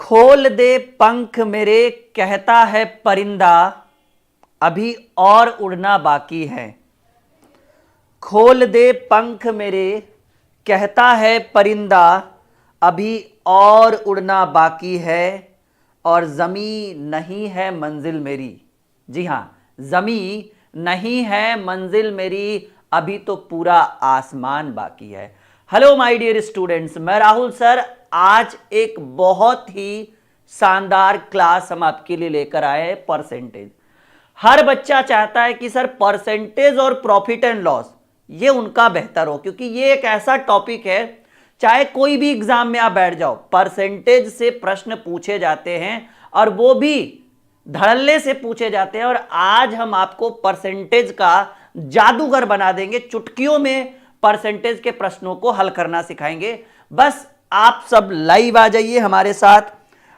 खोल दे पंख मेरे कहता है परिंदा, अभी और उड़ना बाकी है। खोल दे पंख मेरे कहता है परिंदा, अभी और उड़ना बाकी है। और जमी नहीं है मंजिल मेरी। जी हां, जमी नहीं है मंजिल मेरी, अभी तो पूरा आसमान बाकी है। हेलो माय डियर स्टूडेंट्स, मैं राहुल सर आज एक बहुत ही शानदार क्लास हम आपके लिए लेकर आए हैं। परसेंटेज। हर बच्चा चाहता है कि सर परसेंटेज और प्रॉफिट एंड लॉस ये उनका बेहतर हो, क्योंकि ये एक ऐसा टॉपिक है, चाहे कोई भी एग्जाम में आप बैठ जाओ, परसेंटेज से प्रश्न पूछे जाते हैं और वो भी धड़ल्ले से पूछे जाते हैं। और आज हम आपको परसेंटेज का जादूगर बना देंगे, चुटकियों में परसेंटेज के प्रश्नों को हल करना सिखाएंगे। बस आप सब लाइव आ जाइए हमारे साथ,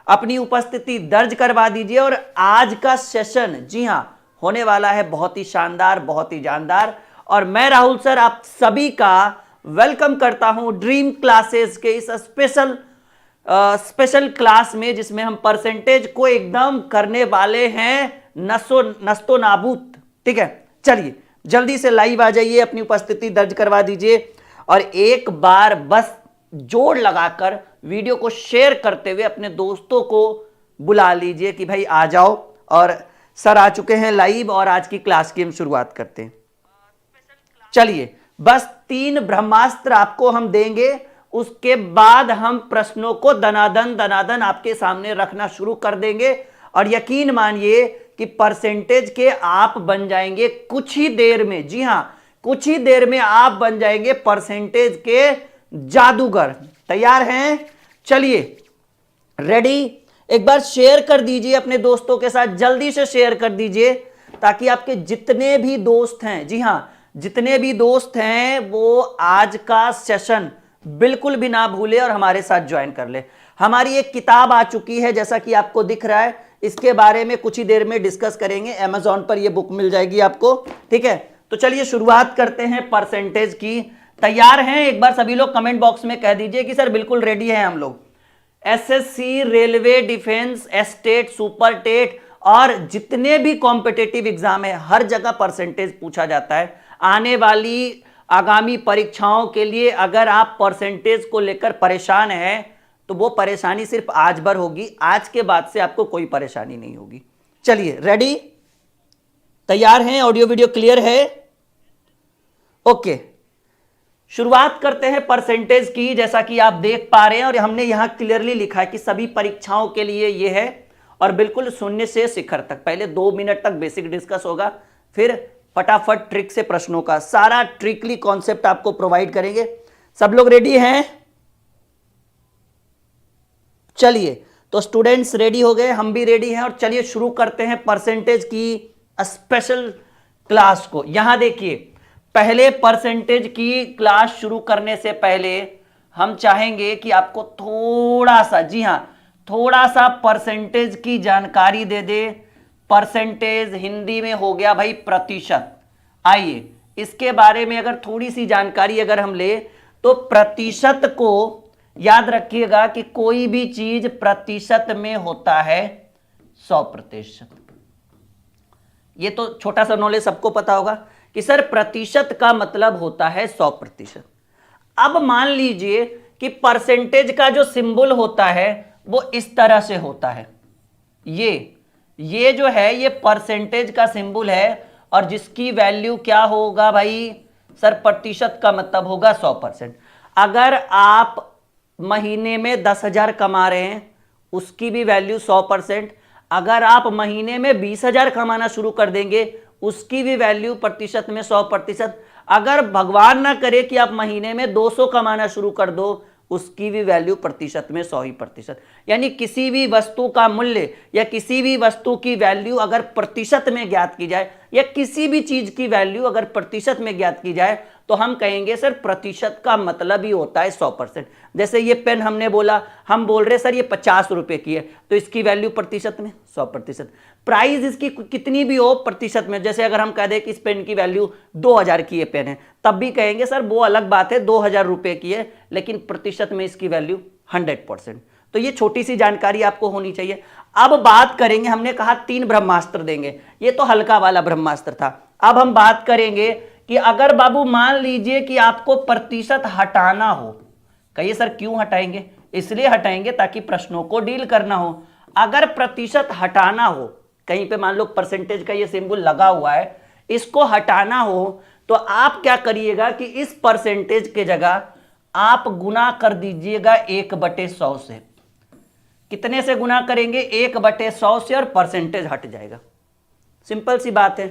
अपनी उपस्थिति दर्ज करवा दीजिए। और आज का सेशन जी हां होने वाला है बहुत ही शानदार, बहुत ही जानदार। और मैं राहुल सर आप सभी का वेलकम करता हूं ड्रीम क्लासेस के इस स्पेशल क्लास में, जिसमें हम परसेंटेज को एकदम करने वाले हैं नस्तो नाबूद। ठीक है, चलिए जल्दी से लाइव आ जाइए, अपनी उपस्थिति दर्ज करवा दीजिए और एक बार बस जोड़ लगाकर वीडियो को शेयर करते हुए अपने दोस्तों को बुला लीजिए कि भाई आ जाओ। और सर आ चुके हैं लाइव और आज की क्लास की हम शुरुआत करते हैं। चलिए, बस 3 ब्रह्मास्त्र आपको हम देंगे, उसके बाद हम प्रश्नों को दनादन आपके सामने रखना शुरू कर देंगे। और यकीन मानिए कि परसेंटेज के आप बन जाएंगे कुछ ही देर में। जी हां, कुछ ही देर में आप बन जाएंगे परसेंटेज के जादूगर। तैयार हैं? चलिए, रेडी? एक बार शेयर कर दीजिए अपने दोस्तों के साथ, जल्दी से शेयर कर दीजिए ताकि आपके जितने भी दोस्त हैं, जी हां जितने भी दोस्त हैं, वो आज का सेशन बिल्कुल भी ना भूले और हमारे साथ ज्वाइन कर ले। हमारी एक किताब आ चुकी है, जैसा कि आपको दिख रहा है, इसके बारे में कुछ ही देर में डिस्कस करेंगे। Amazon पर यह बुक मिल जाएगी आपको। ठीक है, तो चलिए शुरुआत करते हैं परसेंटेज की। तैयार हैं? एक बार सभी लोग कमेंट बॉक्स में कह दीजिए कि सर बिल्कुल रेडी हैं हम लोग। SSC, railway, defence, estate, super TET और जितने भी कॉम्पिटेटिव एग्जाम है, हर जगह परसेंटेज पूछा जाता है। आने वाली आगामी परीक्षाओं के लिए अगर आप परसेंटेज को लेकर परेशान हैं तो वो परेशानी सिर्फ आज भर होगी, आज के बाद से आपको कोई परेशानी नहीं होगी। चलिए, रेडी? तैयार हैं? ऑडियो वीडियो क्लियर है? ओके, शुरुआत करते हैं परसेंटेज की। जैसा कि आप देख पा रहे हैं और हमने यहां क्लियरली लिखा है कि सभी परीक्षाओं के लिए यह है और बिल्कुल शून्य से शिखर तक। पहले 2 मिनट तक बेसिक डिस्कस होगा, फिर फटाफट ट्रिक से प्रश्नों का सारा ट्रिकली कॉन्सेप्ट आपको प्रोवाइड करेंगे। सब लोग रेडी हैं? चलिए, तो स्टूडेंट्स रेडी हो गए, हम भी रेडी हैं और चलिए शुरू करते हैं परसेंटेज की स्पेशल क्लास को। यहां देखिए, पहले परसेंटेज की क्लास शुरू करने से पहले हम चाहेंगे कि आपको थोड़ा सा, जी हां थोड़ा सा परसेंटेज की जानकारी दे दे। परसेंटेज हिंदी में हो गया भाई प्रतिशत। आइए इसके बारे में अगर थोड़ी सी जानकारी अगर हम ले तो प्रतिशत को याद रखिएगा कि कोई भी चीज प्रतिशत में होता है 100%। ये तो छोटा सा नॉलेज सबको पता होगा कि सर प्रतिशत का मतलब होता है 100%। अब मान लीजिए कि परसेंटेज का जो सिंबल होता है वो इस तरह से होता है। ये जो है ये परसेंटेज का सिंबल है और जिसकी वैल्यू क्या होगा भाई? सर प्रतिशत का मतलब होगा 100%। अगर आप महीने में 10,000 कमा रहे हैं उसकी भी वैल्यू 100%। अगर आप महीने में 20,000 कमाना शुरू कर देंगे उसकी भी वैल्यू प्रतिशत में 100%। अगर भगवान ना करे कि आप महीने में 200 कमाना शुरू कर दो उसकी भी वैल्यू प्रतिशत में 100%। यानी किसी भी वस्तु का मूल्य या किसी भी वस्तु की वैल्यू अगर प्रतिशत में ज्ञात की जाए या किसी भी चीज की वैल्यू अगर प्रतिशत में ज्ञात की जाए तो हम कहेंगे सर प्रतिशत का मतलब ही होता है 100%। जैसे ये पेन हमने बोला, हम बोल रहे सर ये 50 रुपए की है तो इसकी वैल्यू प्रतिशत में 100%। प्राइस इसकी कितनी भी हो प्रतिशत में, जैसे अगर हम कह दें कि इस पेन की वैल्यू 2000 की ये पेन है तब भी कहेंगे सर वो अलग बात है 2000 रुपए की है, लेकिन प्रतिशत में इसकी वैल्यू 100%। तो ये छोटी सी जानकारी आपको होनी चाहिए। अब बात करेंगे, हमने कहा 3 ब्रह्मास्त्र देंगे, ये तो हल्का वाला ब्रह्मास्त्र था। अब हम बात करेंगे कि अगर बाबू मान लीजिए कि आपको प्रतिशत हटाना हो, कहिए सर क्यों हटाएंगे? इसलिए हटाएंगे ताकि प्रश्नों को डील करना हो। अगर प्रतिशत हटाना हो, कहीं पे मान लो परसेंटेज का ये सिंबल लगा हुआ है, इसको हटाना हो तो आप क्या करिएगा कि इस परसेंटेज के जगह आप गुना कर दीजिएगा 1/100 से। कितने से गुना करेंगे? 1/100 से, और परसेंटेज हट जाएगा। सिंपल सी बात है।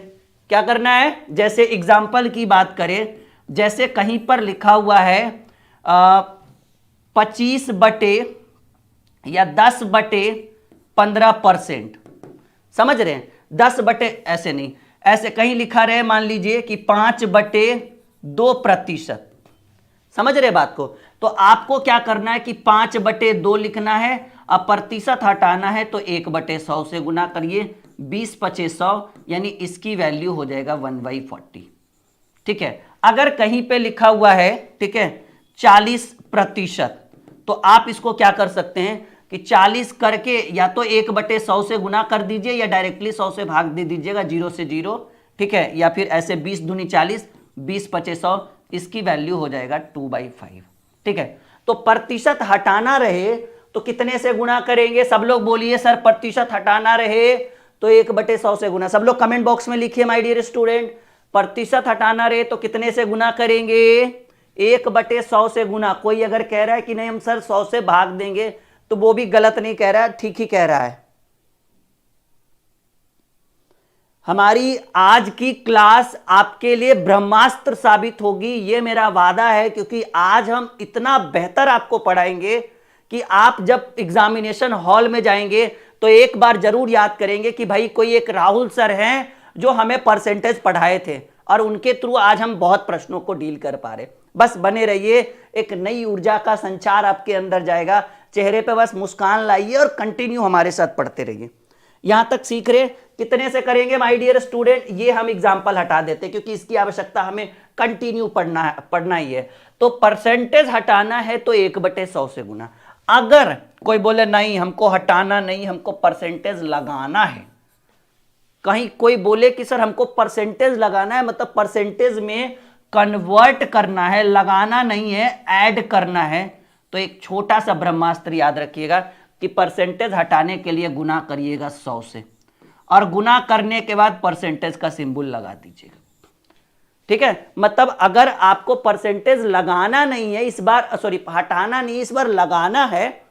क्या करना है? जैसे एग्जाम्पल की बात करें, जैसे कहीं पर लिखा हुआ है 25 बटे या 10/15%, समझ रहे हैं? 10 बटे ऐसे नहीं, ऐसे कहीं लिखा रहे मान लीजिए कि 5/2%, समझ रहे बात को? तो आपको क्या करना है कि 5/2 लिखना है, अब प्रतिशत हटाना है तो 1/100 से गुना करिए, 20/100 यानी इसकी वैल्यू हो जाएगा 1/40। ठीक है। अगर कहीं पे लिखा हुआ है, ठीक है, 40%, तो आप इसको क्या कर सकते हैं कि 40 करके या तो 1/100 से गुना कर दीजिए या डायरेक्टली 100 से भाग दे दीजिएगा, 0 से 0, ठीक है, या फिर ऐसे 20 दूनी 40, 20/100, इसकी वैल्यू हो जाएगा 2/5। ठीक है। तो प्रतिशत हटाना रहे तो कितने से गुना करेंगे? सब लोग बोलिए सर प्रतिशत हटाना रहे तो 1/100 से गुना। सब लोग कमेंट बॉक्स में लिखिए माय डियर स्टूडेंट, प्रतिशत हटाना रहे तो कितने से गुना करेंगे? 1/100 से गुना। कोई अगर कह रहा है कि नहीं हम सर 100 से भाग देंगे, तो वो भी गलत नहीं कह रहा है, ठीक ही कह रहा है। हमारी आज की क्लास आपके लिए ब्रह्मास्त्र साबित होगी, ये मेरा वादा है, क्योंकि आज हम इतना बेहतर आपको पढ़ाएंगे कि आप जब एग्जामिनेशन हॉल में जाएंगे तो एक बार जरूर याद करेंगे कि भाई कोई एक राहुल सर हैं जो हमें परसेंटेज पढ़ाए थे, और उनके थ्रू आज हम बहुत प्रश्नों को डील कर पा रहे। बस बने रहिए, एक नई ऊर्जा का संचार आपके अंदर जाएगा, चेहरे पे बस मुस्कान लाइए और कंटिन्यू हमारे साथ पढ़ते रहिए। यहां तक सीख रहे? कितने से करेंगे माय डियर स्टूडेंट? ये हम एग्जाम्पल हटा देते क्योंकि इसकी आवश्यकता हमें कंटिन्यू पढ़ना ही है। तो परसेंटेज हटाना है तो 1/100 से गुना। अगर कोई बोले नहीं हमको हटाना नहीं, हमको परसेंटेज लगाना है, कहीं कोई बोले कि सर हमको परसेंटेज लगाना है, मतलब परसेंटेज में कन्वर्ट करना है, लगाना नहीं है, ऐड करना है, तो एक छोटा सा ब्रह्मास्त्र याद रखिएगा कि परसेंटेज हटाने के लिए गुना करिएगा 100 से, और गुना करने के बाद परसेंटेज का सिंबल लगा दीजिएगा। ठीक है। मतलब अगर आपको परसेंटेज लगाना नहीं है इस बार, सॉरी हटाना नहीं, इस बार लगाना है,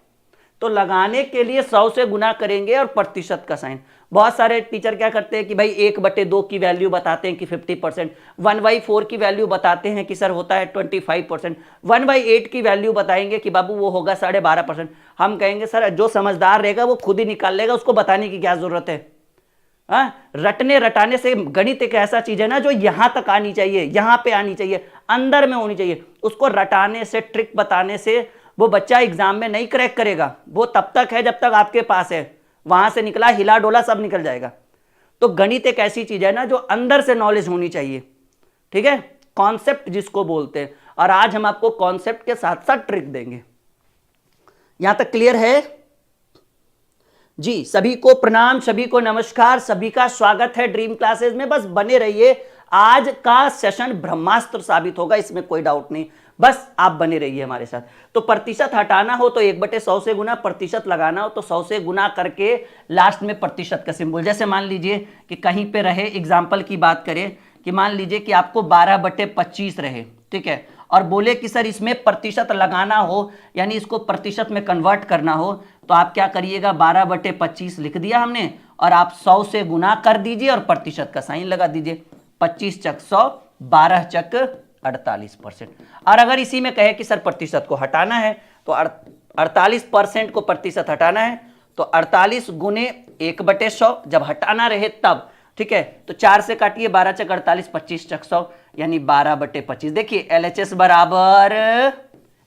तो लगाने के लिए 100 से गुना करेंगे और प्रतिशत का साइन। बहुत सारे टीचर क्या करते हैं कि भाई 1/2 की वैल्यू बताते हैं कि 50%, 1/4 की वैल्यू बताते हैं कि सर होता है 25%, 1/8 की वैल्यू बताएंगे कि बाबू वो होगा 12.5%। हम कहेंगे सर जो समझदार रहेगा वो खुद ही निकाल लेगा, उसको बताने की क्या जरूरत है? रटने रटाने से, गणित एक ऐसा चीज है ना जो यहां तक आनी चाहिए, यहां पे आनी चाहिए, अंदर में होनी चाहिए। उसको रटाने से, ट्रिक बताने से वो बच्चा एग्जाम में नहीं क्रैक करेगा। वो तब तक है जब तक आपके पास है, वहां से निकला हिला डोला सब निकल जाएगा। तो गणित एक ऐसी चीज है ना जो अंदर से नॉलेज होनी चाहिए। ठीक है, कॉन्सेप्ट जिसको बोलते हैं। और आज हम आपको कॉन्सेप्ट के साथ साथ ट्रिक देंगे। यहां तक क्लियर है जी? सभी को प्रणाम, सभी को नमस्कार, सभी का स्वागत है ड्रीम क्लासेस में। बस बने रहिए, आज का सेशन ब्रह्मास्त्र साबित होगा, इसमें कोई डाउट नहीं। बस आप बने रहिए हमारे साथ। तो प्रतिशत हटाना हो तो 1/100 से गुना, प्रतिशत लगाना हो तो 100 से गुना करके लास्ट में प्रतिशत का सिंबल। जैसे मान लीजिए कि कहीं पे रहे, एग्जाम्पल की बात करें कि मान लीजिए कि आपको 12/25 रहे, ठीक है, और बोले कि सर इसमें प्रतिशत लगाना हो, यानी इसको प्रतिशत में कन्वर्ट करना हो, तो आप क्या करिएगा, 12/25 लिख दिया हमने, और आप 100 से गुना कर दीजिए और प्रतिशत का साइन लगा दीजिए। 25 चक 100, 12 चक 48%। और अगर इसी में कहे कि सर प्रतिशत को हटाना है तो 48% को प्रतिशत हटाना है तो 48 गुने 1/100, जब हटाना रहे तब, ठीक है, तो 4 से काटिए, 12 चक 48, 25 चक 100, यानी 12/25। देखिए LHS बराबर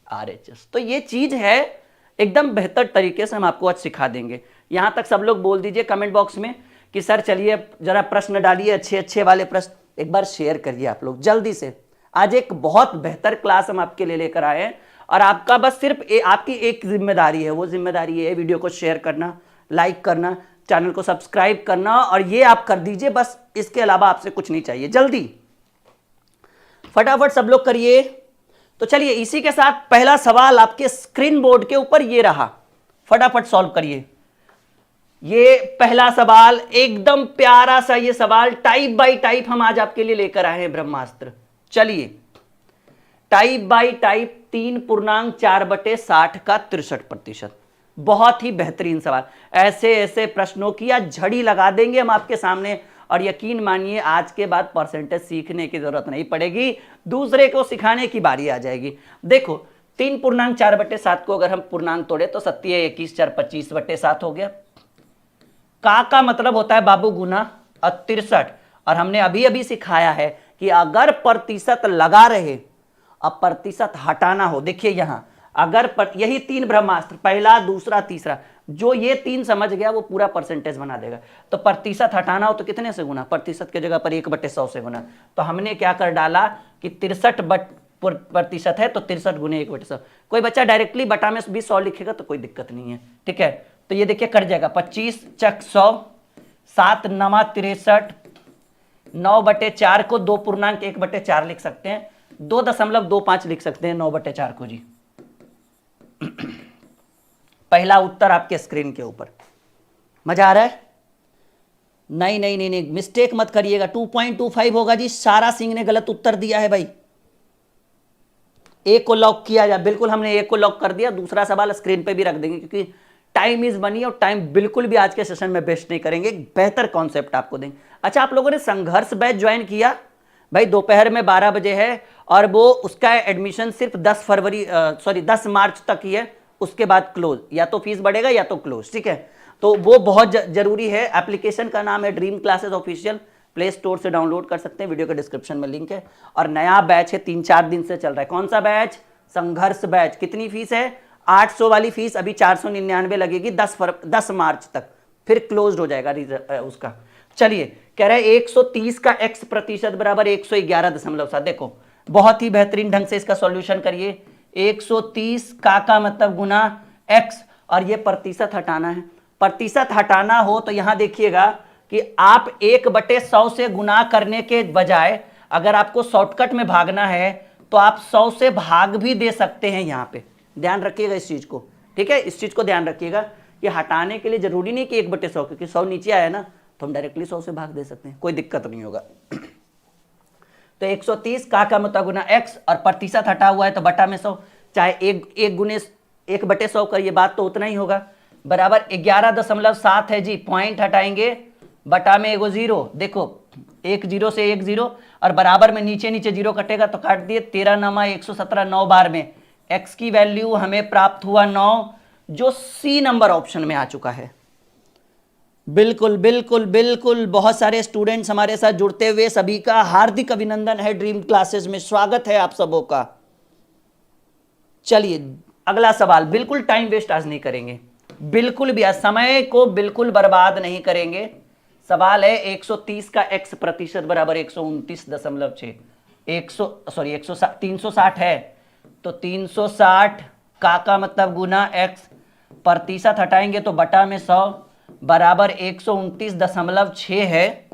RHS। तो ये चीज है, एकदम बेहतर तरीके से हम आपको आज सिखा देंगे। यहां तक सब लोग बोल दीजिए कमेंट बॉक्स में कि सर चलिए जरा प्रश्न डालिए, अच्छे अच्छे वाले प्रश्न एक बार शेयर करिए आप लोग जल्दी से। आज एक बहुत बेहतर क्लास हम आपके लिए लेकर आए हैं और आपका बस सिर्फ आपकी एक जिम्मेदारी है, वो जिम्मेदारी है वीडियो को शेयर करना, लाइक करना, चैनल को सब्सक्राइब करना, और ये आप कर दीजिए बस, इसके अलावा आपसे कुछ नहीं चाहिए। जल्दी फटाफट सब लोग करिए। तो चलिए इसी के साथ पहला सवाल आपके स्क्रीन बोर्ड के ऊपर ये रहा, फटाफट सॉल्व करिए। ये पहला सवाल एकदम प्यारा सा ये सवाल, टाइप बाय टाइप हम आज आपके लिए लेकर आए हैं ब्रह्मास्त्र। चलिए टाइप बाय टाइप 3.4/60 का 63%, बहुत ही बेहतरीन सवाल। ऐसे ऐसे प्रश्नों की आज झड़ी लगा देंगे हम आपके सामने, और यकीन मानिए आज के बाद परसेंटेज सीखने की जरूरत नहीं पड़ेगी, दूसरे को सिखाने की बारी आ जाएगी। देखो 3.4/7 को अगर हम पूर्णांक तोड़े तो 7 21 4 25/7 हो गया। का मतलब होता है बाबू गुना 63, और हमने अभी अभी सिखाया है कि अगर प्रतिशत लगा रहे अब प्रतिशत हटाना हो, देखिए यहां अगर यही 3 ब्रह्मास्त्र, पहला दूसरा तीसरा, जो ये 3 समझ गया वो पूरा परसेंटेज बना देगा। तो प्रतिशत हटाना हो तो कितने से गुना, प्रतिशत की जगह पर 1/100 से गुना। तो हमने क्या कर डाला कि 63% है तो 63 गुने 1/100। कोई बच्चा डायरेक्टली बटा में भी 100 लिखेगा तो कोई दिक्कत नहीं है, ठीक है। तो ये देखिए कट जाएगा, 25 चक 100, 7 9 63, 9/4 को 2.1/4 लिख सकते हैं, 2.25 लिख सकते हैं 9/4 को जी। पहला उत्तर आपके स्क्रीन के ऊपर। मजा आ रहा है? नहीं नहीं नहीं नहीं, मिस्टेक मत करिएगा, 2.25 होगा जी। सारा सिंह ने गलत उत्तर दिया है भाई। एक को लॉक किया जाए, बिल्कुल हमने एक को लॉक कर दिया। दूसरा सवाल स्क्रीन पे भी रख देंगे क्योंकि टाइम इज मनी, और टाइम बिल्कुल भी आज के सेशन में वेस्ट नहीं करेंगे, बेहतर कॉन्सेप्ट आपको देंगे। अच्छा, आप लोगों ने संघर्ष बैच ज्वाइन किया भाई? दोपहर में 12 बजे है, और वो उसका एडमिशन सिर्फ 10 मार्च तक ही है, उसके बाद क्लोज। या तो फीस बढ़ेगा या तो क्लोज, ठीक है। तो वो बहुत जरूरी है। एप्लीकेशन का नाम है dream classes official, play store से डाउनलोड कर सकते हैं, वीडियो के डिस्क्रिप्शन में लिंक है। और नया बैच है, 3-4 दिन से चल रहा है। कौन सा बैच? संघर्ष बैच। कितनी फीस है? 800 वाली फीस अभी 499 लगेगी 10 मार्च तक, फिर क्लोज हो जाएगा उसका। चलिए, कह रहा है 130 का x प्रतिशत बराबर 111.7। देखो बहुत ही बेहतरीन ढंग से इसका सॉल्यूशन करिए। 130 का मतलब गुना x, और ये प्रतिशत हटाना है। प्रतिशत हटाना हो तो यहां देखिएगा कि आप 1/100 से गुना करने के बजाय अगर आपको शॉर्टकट में भागना है तो आप 100 से भाग भी दे सकते हैं। यहां पे ध्यान रखिएगा इस चीज को, ठीक है। इस चीज को ध्यान रखिएगा कि हटाने के लिए जरूरी नहीं कि 1/100, क्योंकि 100 नीचे आया ना तो हम डायरेक्टली 100 से भाग दे सकते हैं, कोई दिक्कत नहीं होगा। तो 130 का मतलब गुना x, और प्रतिशत हटा हुआ है तो बटा में 100, चाहे 1 गुने 1/100 करिए, बात तो उतना ही होगा। बराबर 11.7 है जी। पॉइंट हटाएंगे, बटा में एगो 0, देखो 1 0 से 1 0, और बराबर में नीचे नीचे 0 कटेगा तो काट दिए। 13 9 117, 9 बार में x की वैल्यू हमें प्राप्त हुआ 9, जो सी नंबर ऑप्शन में आ चुका है। बिल्कुल बिल्कुल बिल्कुल, बहुत सारे स्टूडेंट्स हमारे साथ जुड़ते हुए, सभी का हार्दिक अभिनंदन है। ड्रीम क्लासेस में स्वागत है आप सबों का। चलिए अगला सवाल, बिल्कुल टाइम वेस्ट आज नहीं करेंगे, बिल्कुल भी, आज समय को बिल्कुल बर्बाद नहीं करेंगे। सवाल है 130 का x प्रतिशत बराबर 129.6। 360 है तो 360 का मतलब गुना x, प्रतिशत हटाएंगे तो बटा में 100, बराबर 129.6 है।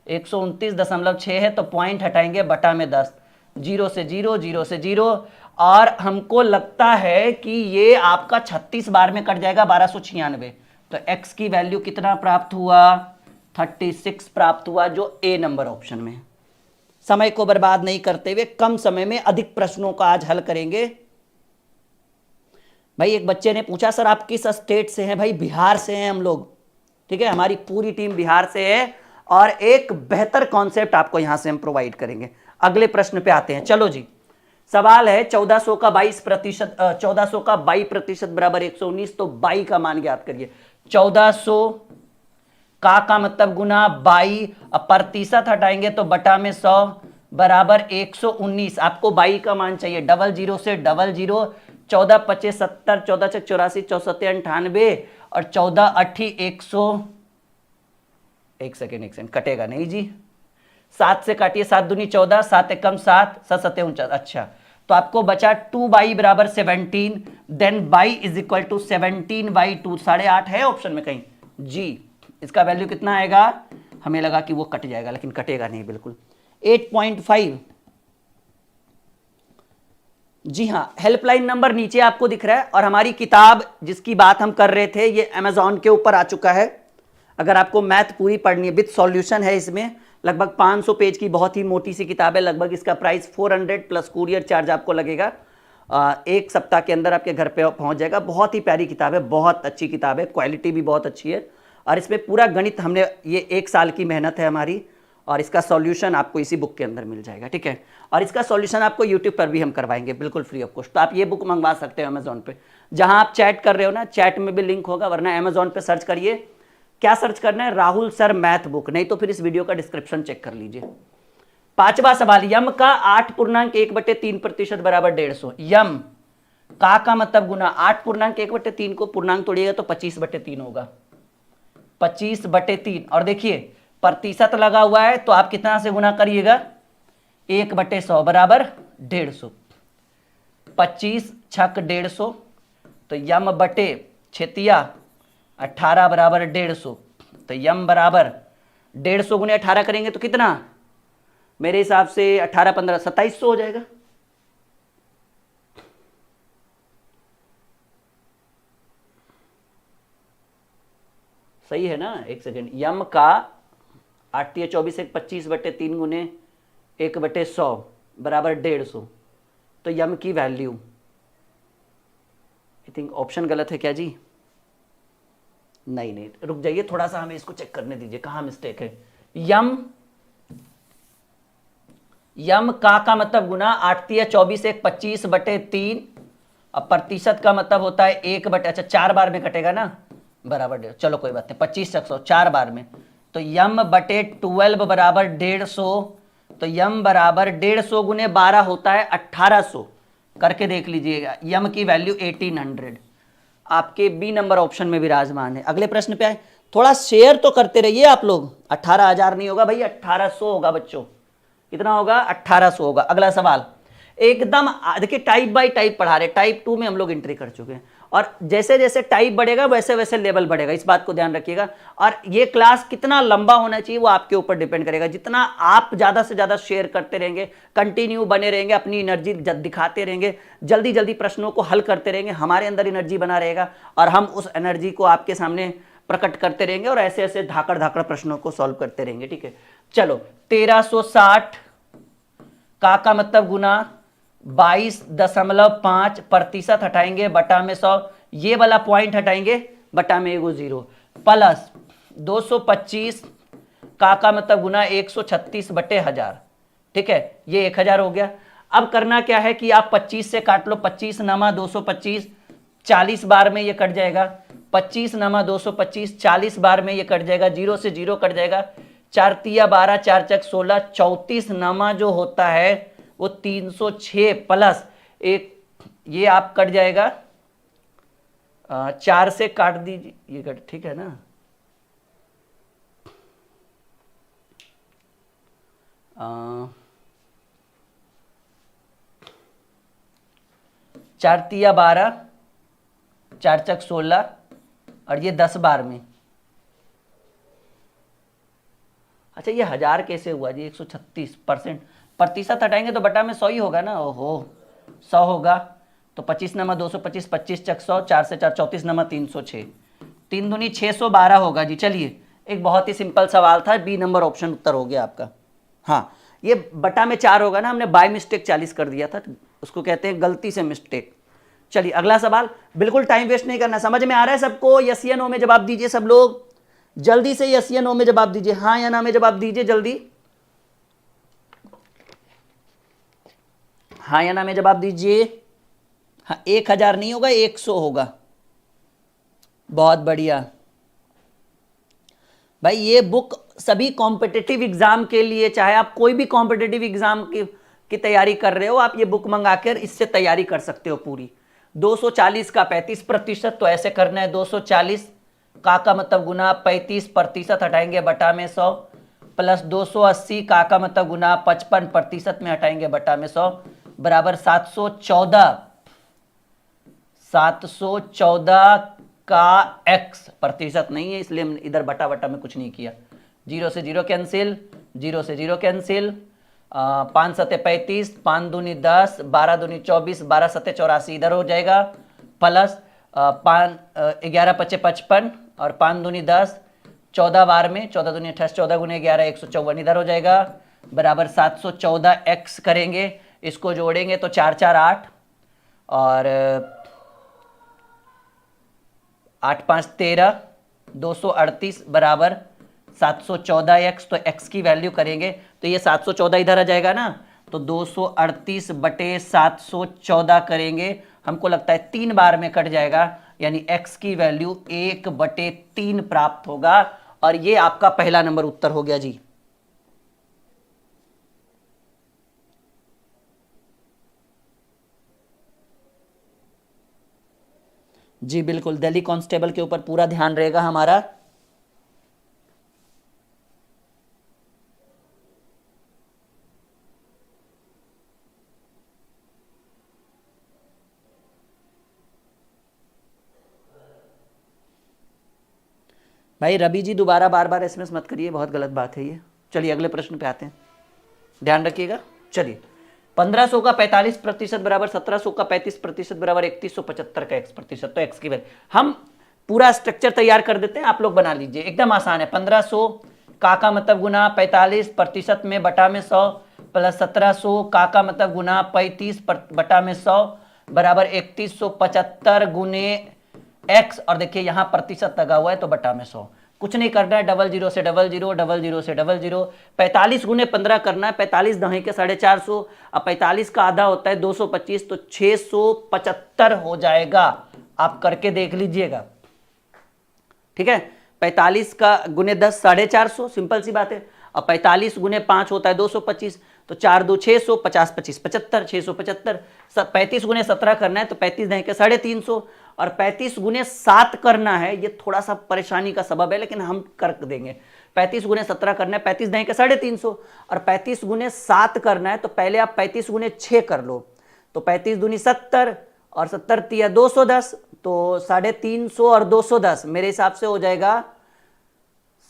129.6 है तो पॉइंट हटाएंगे, बटा में 10, 0 से 0, 0 से 0, और हमको लगता है कि ये आपका 36 बार में कट जाएगा, 1296। तो x की वैल्यू कितना प्राप्त हुआ? 36 प्राप्त हुआ, जो ए नंबर ऑप्शन में। समय को बर्बाद नहीं करते हुए कम समय में अधिक प्रश्नों का आज हल करेंगे। भाई एक बच्चे ने पूछा सर आप किस स्टेट से हैं? भाई बिहार से हैं हम लोग, ठीक है। हमारी पूरी टीम बिहार से है, और एक बेहतर कॉन्सेप्ट आपको यहां से हम प्रोवाइड करेंगे। अगले प्रश्न पे आते हैं। चलो जी, सवाल है 1400 का 22% बराबर 119, तो 22 का मान ज्ञात करिए। 1400 का मतलब गुना 22, अब प्रतिशत हटाएंगे तो बटा में 100, बराबर 119। आपको 22 का मान चाहिए, 00 से 00, 14 25 70, 14 6 84, 64 98, और 14 8 100। एक सेकेंड कटेगा नहीं जी, 7 से काटिए, 7 दूनी 14, 7 एकम 7, 7 7 49। अच्छा, तो आपको बचा 2y बराबर 17, then y is equal to 17/2, 8.5 है ऑप्शन में कहीं जी। इसका वैल्यू कितना आएगा, हमें लगा कि वो कट जाएगा लेकिन कटेगा नहीं बिल्कुल, 8.5। जी हाँ, हेल्पलाइन नंबर नीचे आपको दिख रहा है। और हमारी किताब जिसकी बात हम कर रहे थे ये अमेजॉन के ऊपर आ चुका है। अगर आपको मैथ पूरी पढ़नी है विद सॉल्यूशन है, इसमें लगभग 500 पेज की बहुत ही मोटी सी किताब है। लगभग इसका प्राइस 400 प्लस कुरियर चार्ज आपको लगेगा। एक सप्ताह के अंदर आपके घर पे पहुंच जाएगा। बहुत ही प्यारी किताब है, बहुत अच्छी किताब है, क्वालिटी भी बहुत अच्छी है। और इसमें पूरा गणित हमने, ये 1 साल की मेहनत है हमारी, और इसका सॉल्यूशन आपको इसी बुक के अंदर मिल जाएगा, ठीक है। और इसका सॉल्यूशन आपको यूट्यूब पर भी हम करवाएंगे बिल्कुल फ्री ऑफ कॉस्ट। तो आप ये बुक मंगवा सकते हो अमेजॉन पे, जहां आप चैट कर रहे हो ना, चैट में भी लिंक होगा, वरना अमेजॉन पे सर्च करिए। क्या सर्च करना है, राहुल सर मैथ बुक, नहीं तो फिर इस वीडियो का डिस्क्रिप्शन चेक कर लीजिए। 5वां सवाल, यम का 8.1/3% बराबर 150। यम का मतलब गुना 8.1/3 को पूर्णांक तोड़िएगा तो 25/3 होगा, 25/3। और देखिए प्रतिशत लगा हुआ है तो आप कितना से गुना करिएगा, 1/100 बराबर 150। 25 छक 150, तो यम बटे छेतिया 18 बराबर 150। तो यम बराबर 150 गुने 18 करेंगे तो कितना, मेरे हिसाब से 18 15 2700 हो जाएगा। सही है ना, एक सेकेंड। यम का 8 या 24 एक 25/3 गुने 1/100 बराबर 150। तो यम की वैल्यू, आई थिंक ऑप्शन गलत है क्या जी, नहीं रुक जाइए थोड़ा सा, हमें इसको चेक करने दीजिए कहाँ मिस्टेक है। यम का मतलब गुना 8 या 24 एक 25/3, अब प्रतिशत का मतलब होता है 1/, अच्छा 4 बार में कटेगा ना, बराबर 150। चलो कोई बात नहीं, 25 4 बार में, तो यम बटे 12 बराबर 150। तो यम बराबर 150 गुने 12 होता है 1800, करके देख लीजिएगा। यम की वैल्यू 1800 आपके बी नंबर ऑप्शन में विराजमान है। अगले प्रश्न पे आए, थोड़ा शेयर तो करते रहिए आप लोग। 18,000 नहीं होगा भाई, 1800 होगा बच्चों। कितना होगा, 1800 होगा। अगला सवाल एकदम, देखिए टाइप बाय टाइप पढ़ा रहे, टाइप 2 में हम लोग एंट्री कर चुके हैं, और जैसे जैसे टाइप बढ़ेगा वैसे वैसे लेवल बढ़ेगा, इस बात को ध्यान रखिएगा। और ये क्लास कितना लंबा होना चाहिए वो आपके ऊपर डिपेंड करेगा। जितना आप ज़्यादा से ज़्यादा शेयर करते रहेंगे, कंटिन्यू बने रहेंगे, अपनी एनर्जी दिखाते रहेंगे, जल्दी जल्दी प्रश्नों को हल करते रहेंगे, हमारे अंदर एनर्जी बना रहेगा और हम उस एनर्जी को आपके सामने प्रकट करते रहेंगे और ऐसे ऐसे धाकड़ धाकड़ प्रश्नों को सॉल्व करते रहेंगे, ठीक है। चलो 1360 का मतलब गुना 22.5 प्रतिशत हटाएंगे बटा में 100, ये वाला पॉइंट हटाएंगे, बटा में एगो 0, प्लस 225 का मतलब गुना 136/1000, ठीक है, ये 1000 हो गया। अब करना क्या है कि आप 25 से काट लो, 25 नमा 225, 40 बार में ये कट जाएगा, 25 नमा 225, 40 बार में ये कट जाएगा, 0 से 0 कट जाएगा, 4 तिया 12, 4 चक 16, 34 नमा जो होता है वो 306 प्लस एक, ये आप कट जाएगा, 4 से काट दीजिए, ये कट, ठीक है ना। 4 तिया 12, 4 चक 16, और ये 10 बार में। अच्छा ये 1000 कैसे हुआ जी, 136%, प्रतिशत हटाएंगे तो बटा में 100 ही होगा ना, ओहो 100 होगा। तो 25 नमा 225, 25 चक 100, 4 से 4 34 नमा 306, 3 दूनी 612 होगा जी। चलिए एक बहुत ही सिंपल सवाल था, बी नंबर ऑप्शन उत्तर हो गया आपका। हाँ ये बटा में 4 होगा ना, हमने बाय मिस्टेक 40 कर दिया था, उसको कहते हैं गलती से मिस्टेक। चलिए अगला सवाल, बिल्कुल टाइम वेस्ट नहीं करना, समझ में आ रहा है सबको। यस या नो में जवाब दीजिए सब लोग, जल्दी से यस या नो में जवाब दीजिए, हाँ या ना में जवाब दीजिए जल्दी, हाँ या ना में जवाब दीजिए। हाँ 1000 नहीं होगा, 100 होगा, बहुत बढ़िया भाई। ये बुक सभी कॉम्पिटिटिव एग्जाम के लिए, चाहे आप कोई भी कॉम्पिटिटिव एग्जाम की तैयारी कर रहे हो, आप ये बुक मंगाकर इससे तैयारी कर सकते हो पूरी। 240 का 35%, तो ऐसे करना है, 240 का मतलब गुना 35% हटाएंगे बटा में 100, प्लस 280 का मतलब गुना 55% में हटाएंगे बटा में 100, बराबर 714 का x, प्रतिशत नहीं है इसलिए हम इधर बटा बटा में कुछ नहीं किया। 0 से 0 कैंसिल, 0 से 0 कैंसिल, 5 सते 35, 5 दूनी 10, 12 दूनी 24, 12 सते 84 इधर हो जाएगा, प्लस 11 पचे 55 और 5 दूनी 10, 14 बार में 14 दूनी 28, 14 गुने 11 154 इधर हो जाएगा, बराबर 714x करेंगे। इसको जोड़ेंगे तो 4 4 8 और 8 5 13, 238 बराबर 714x। तो x की वैल्यू करेंगे तो ये 714 इधर आ जाएगा ना, तो 238 बटे 714 करेंगे, हमको लगता है 3 बार में कट जाएगा, यानी x की वैल्यू 1/3 प्राप्त होगा। और ये आपका पहला नंबर उत्तर हो गया जी। जी बिल्कुल, दिल्ली कांस्टेबल के ऊपर पूरा ध्यान रहेगा हमारा। भाई रवि जी दोबारा बार बार एसएमएस मत करिए, बहुत गलत बात है ये। चलिए अगले प्रश्न पे आते हैं, ध्यान रखिएगा। चलिए 1500 का 45% बराबर 1700 का 35% बराबर 3175 का x%। तो x की वैल्यू हम पूरा स्ट्रक्चर तैयार कर देते हैं, आप लोग बना लीजिए, एकदम आसान है। 1500 का मतलब गुना 45% में बटा में 100 प्लस 1700 का मतलब गुना 35 बटा में 100 बराबर 3175 गुने x। और देखिए यहाँ प्रतिशत लगा हुआ है तो बटा में 100, कुछ नहीं करना है, 00 से 00, 00 से 00, 45 गुने 15 करना है, 45 दही के 450, अब 45 का आधा होता है 225, तो 675 हो जाएगा। आप करके देख लीजिएगा, ठीक है। 45 का गुने 10 450, सिंपल सी बात है। अब 45 गुने 5 होता है 225, तो 4 2 600, 50 25 75, 675। 35 गुने 17 करना है तो 35 दही के 350, और 35 गुने 7 करना है, ये थोड़ा सा परेशानी का सबब है लेकिन हम कर देंगे। 35 गुने 17 करना है, 35 दही के 350, और 35 गुने 7 करना है तो पहले आप 35 गुने 6 कर लो, तो 35 दूनी 70 और 70 तिया 210, तो 350 और 210 मेरे हिसाब से हो जाएगा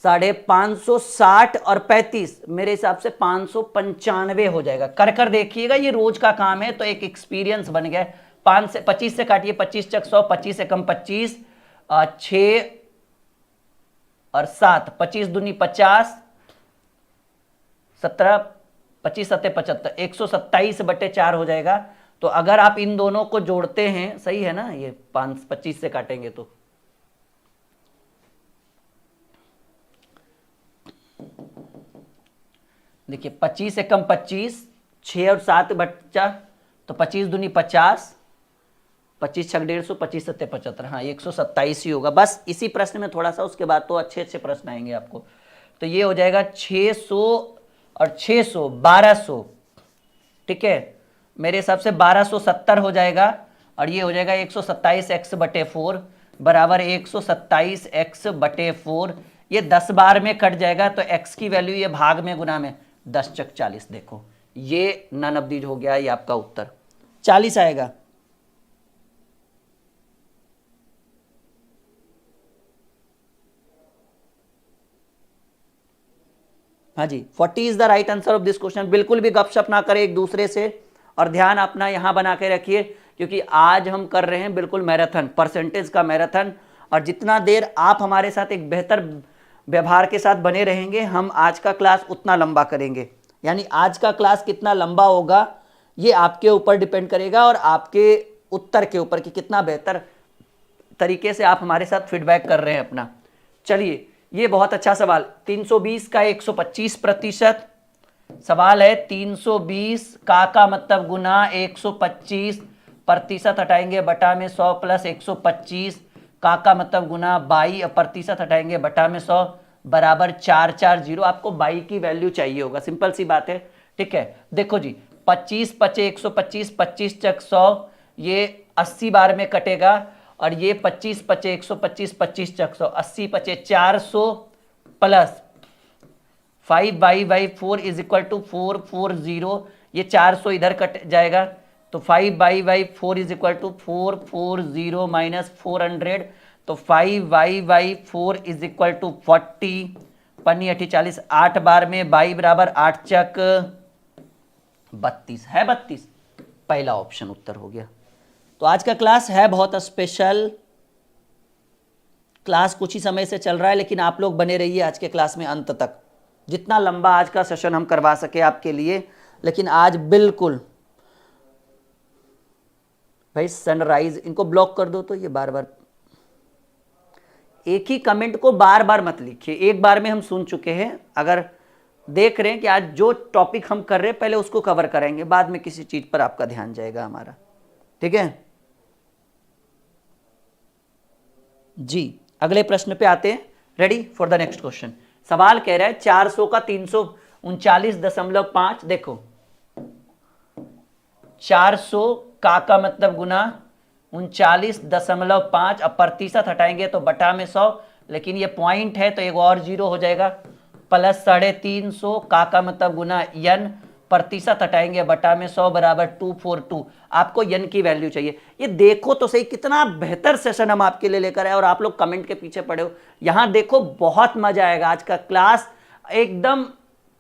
560 और 35 मेरे हिसाब से 595 हो जाएगा। कर देखिएगा, ये रोज का काम है तो एक एक्सपीरियंस बन गया। 5 से 25 से काटिए, 25 चक 100, 25 से कम 25, 6 और 7, 25 दूनी 50, 17, 25 सत्ते 75, 127/4 हो जाएगा। तो अगर आप इन दोनों को जोड़ते हैं, सही है ना, ये 25 से काटेंगे तो देखिए 25 से कम 25, 6 और 7 बच्चा, तो 25 दूनी 50, 25 छक 150, 25 सत्ते 75, हाँ 127 ही होगा। बस इसी प्रश्न में थोड़ा सा, उसके बाद तो अच्छे अच्छे प्रश्न आएंगे आपको। तो ये हो जाएगा 600 और 600 1200, ठीक है, मेरे हिसाब से 1270 हो जाएगा, और ये हो जाएगा 127x/4 बराबर 127x/4। ये 10 बार में कट जाएगा तो x की वैल्यू ये भाग में गुना में 10 चक 40, देखो ये नन ऑफ दीज हो गया, ये आपका उत्तर 40 आएगा। हाँ जी, 40 is the right answer of this question. बिल्कुल भी गपशप ना करें एक दूसरे से, और ध्यान अपना यहां बना के रखिए, क्योंकि आज हम कर रहे हैं बिल्कुल मैराथन, परसेंटेज का मैराथन। और जितना देर आप हमारे साथ एक बेहतर व्यवहार के साथ बने रहेंगे, हम आज का क्लास उतना लंबा करेंगे। यानी आज का क्लास कितना लंबा होगा ये आपके ऊपर डिपेंड करेगा, और आपके उत्तर के ऊपर कि कितना बेहतर तरीके से आप हमारे साथ फीडबैक कर रहे हैं अपना। चलिए, ये बहुत अच्छा सवाल, 320 का 125%। सवाल है 320 का मतलब गुना 125, प्रतिशत हटाएंगे बटा में 100 प्लस 125, का मतलब गुना 22 और प्रतिशत हटाएंगे बटा में 100 बराबर 440। आपको 22 की वैल्यू चाहिए होगा, सिंपल सी बात है, ठीक है। देखो जी, 25 पचे 125, 25 चक 100, ये 80 बार में कटेगा, और ये 25 पचे 125, 25 चक 100, 80 पचे 400 प्लस 5/4 इज इक्वल टू 440, ये 400 इधर कट जाएगा, तो 5y/4 is equal to 440 minus 400, तो 5y/4 इज इक्वल टू 40, पन्नी 80 40, 8 बार में y बराबर 8 चक 32 है, 32 पहला ऑप्शन उत्तर हो गया। तो आज का क्लास है बहुत स्पेशल क्लास, कुछ ही समय से चल रहा है, लेकिन आप लोग बने रहिए आज के क्लास में अंत तक, जितना लंबा आज का सेशन हम करवा सके आपके लिए। लेकिन आज बिल्कुल भाई सनराइज, इनको ब्लॉक कर दो, तो ये बार बार एक ही कमेंट को बार बार मत लिखिए, एक बार में हम सुन चुके हैं। अगर देख रहे हैं कि आज जो टॉपिक हम कर रहे हैं पहले उसको कवर करेंगे, बाद में किसी चीज पर आपका ध्यान जाएगा हमारा, ठीक है जी। अगले प्रश्न पे आते हैं, ready for the next question. सवाल कह रहा है 400 का 339.5, देखो 400 का मतलब गुना 39.5, अब प्रतिशत हटाएंगे तो बटा में 100, लेकिन ये पॉइंट है तो एक और जीरो हो जाएगा, प्लस 350 का मतलब गुना n, प्रतिशत हटाएंगे बटा में 100 बराबर 242। आपको n की वैल्यू चाहिए। ये देखो तो सही कितना बेहतर सेशन हम आपके लिए लेकर आए, और आप लोग कमेंट के पीछे पड़े हो। यहां देखो बहुत मजा आएगा आज का क्लास, एकदम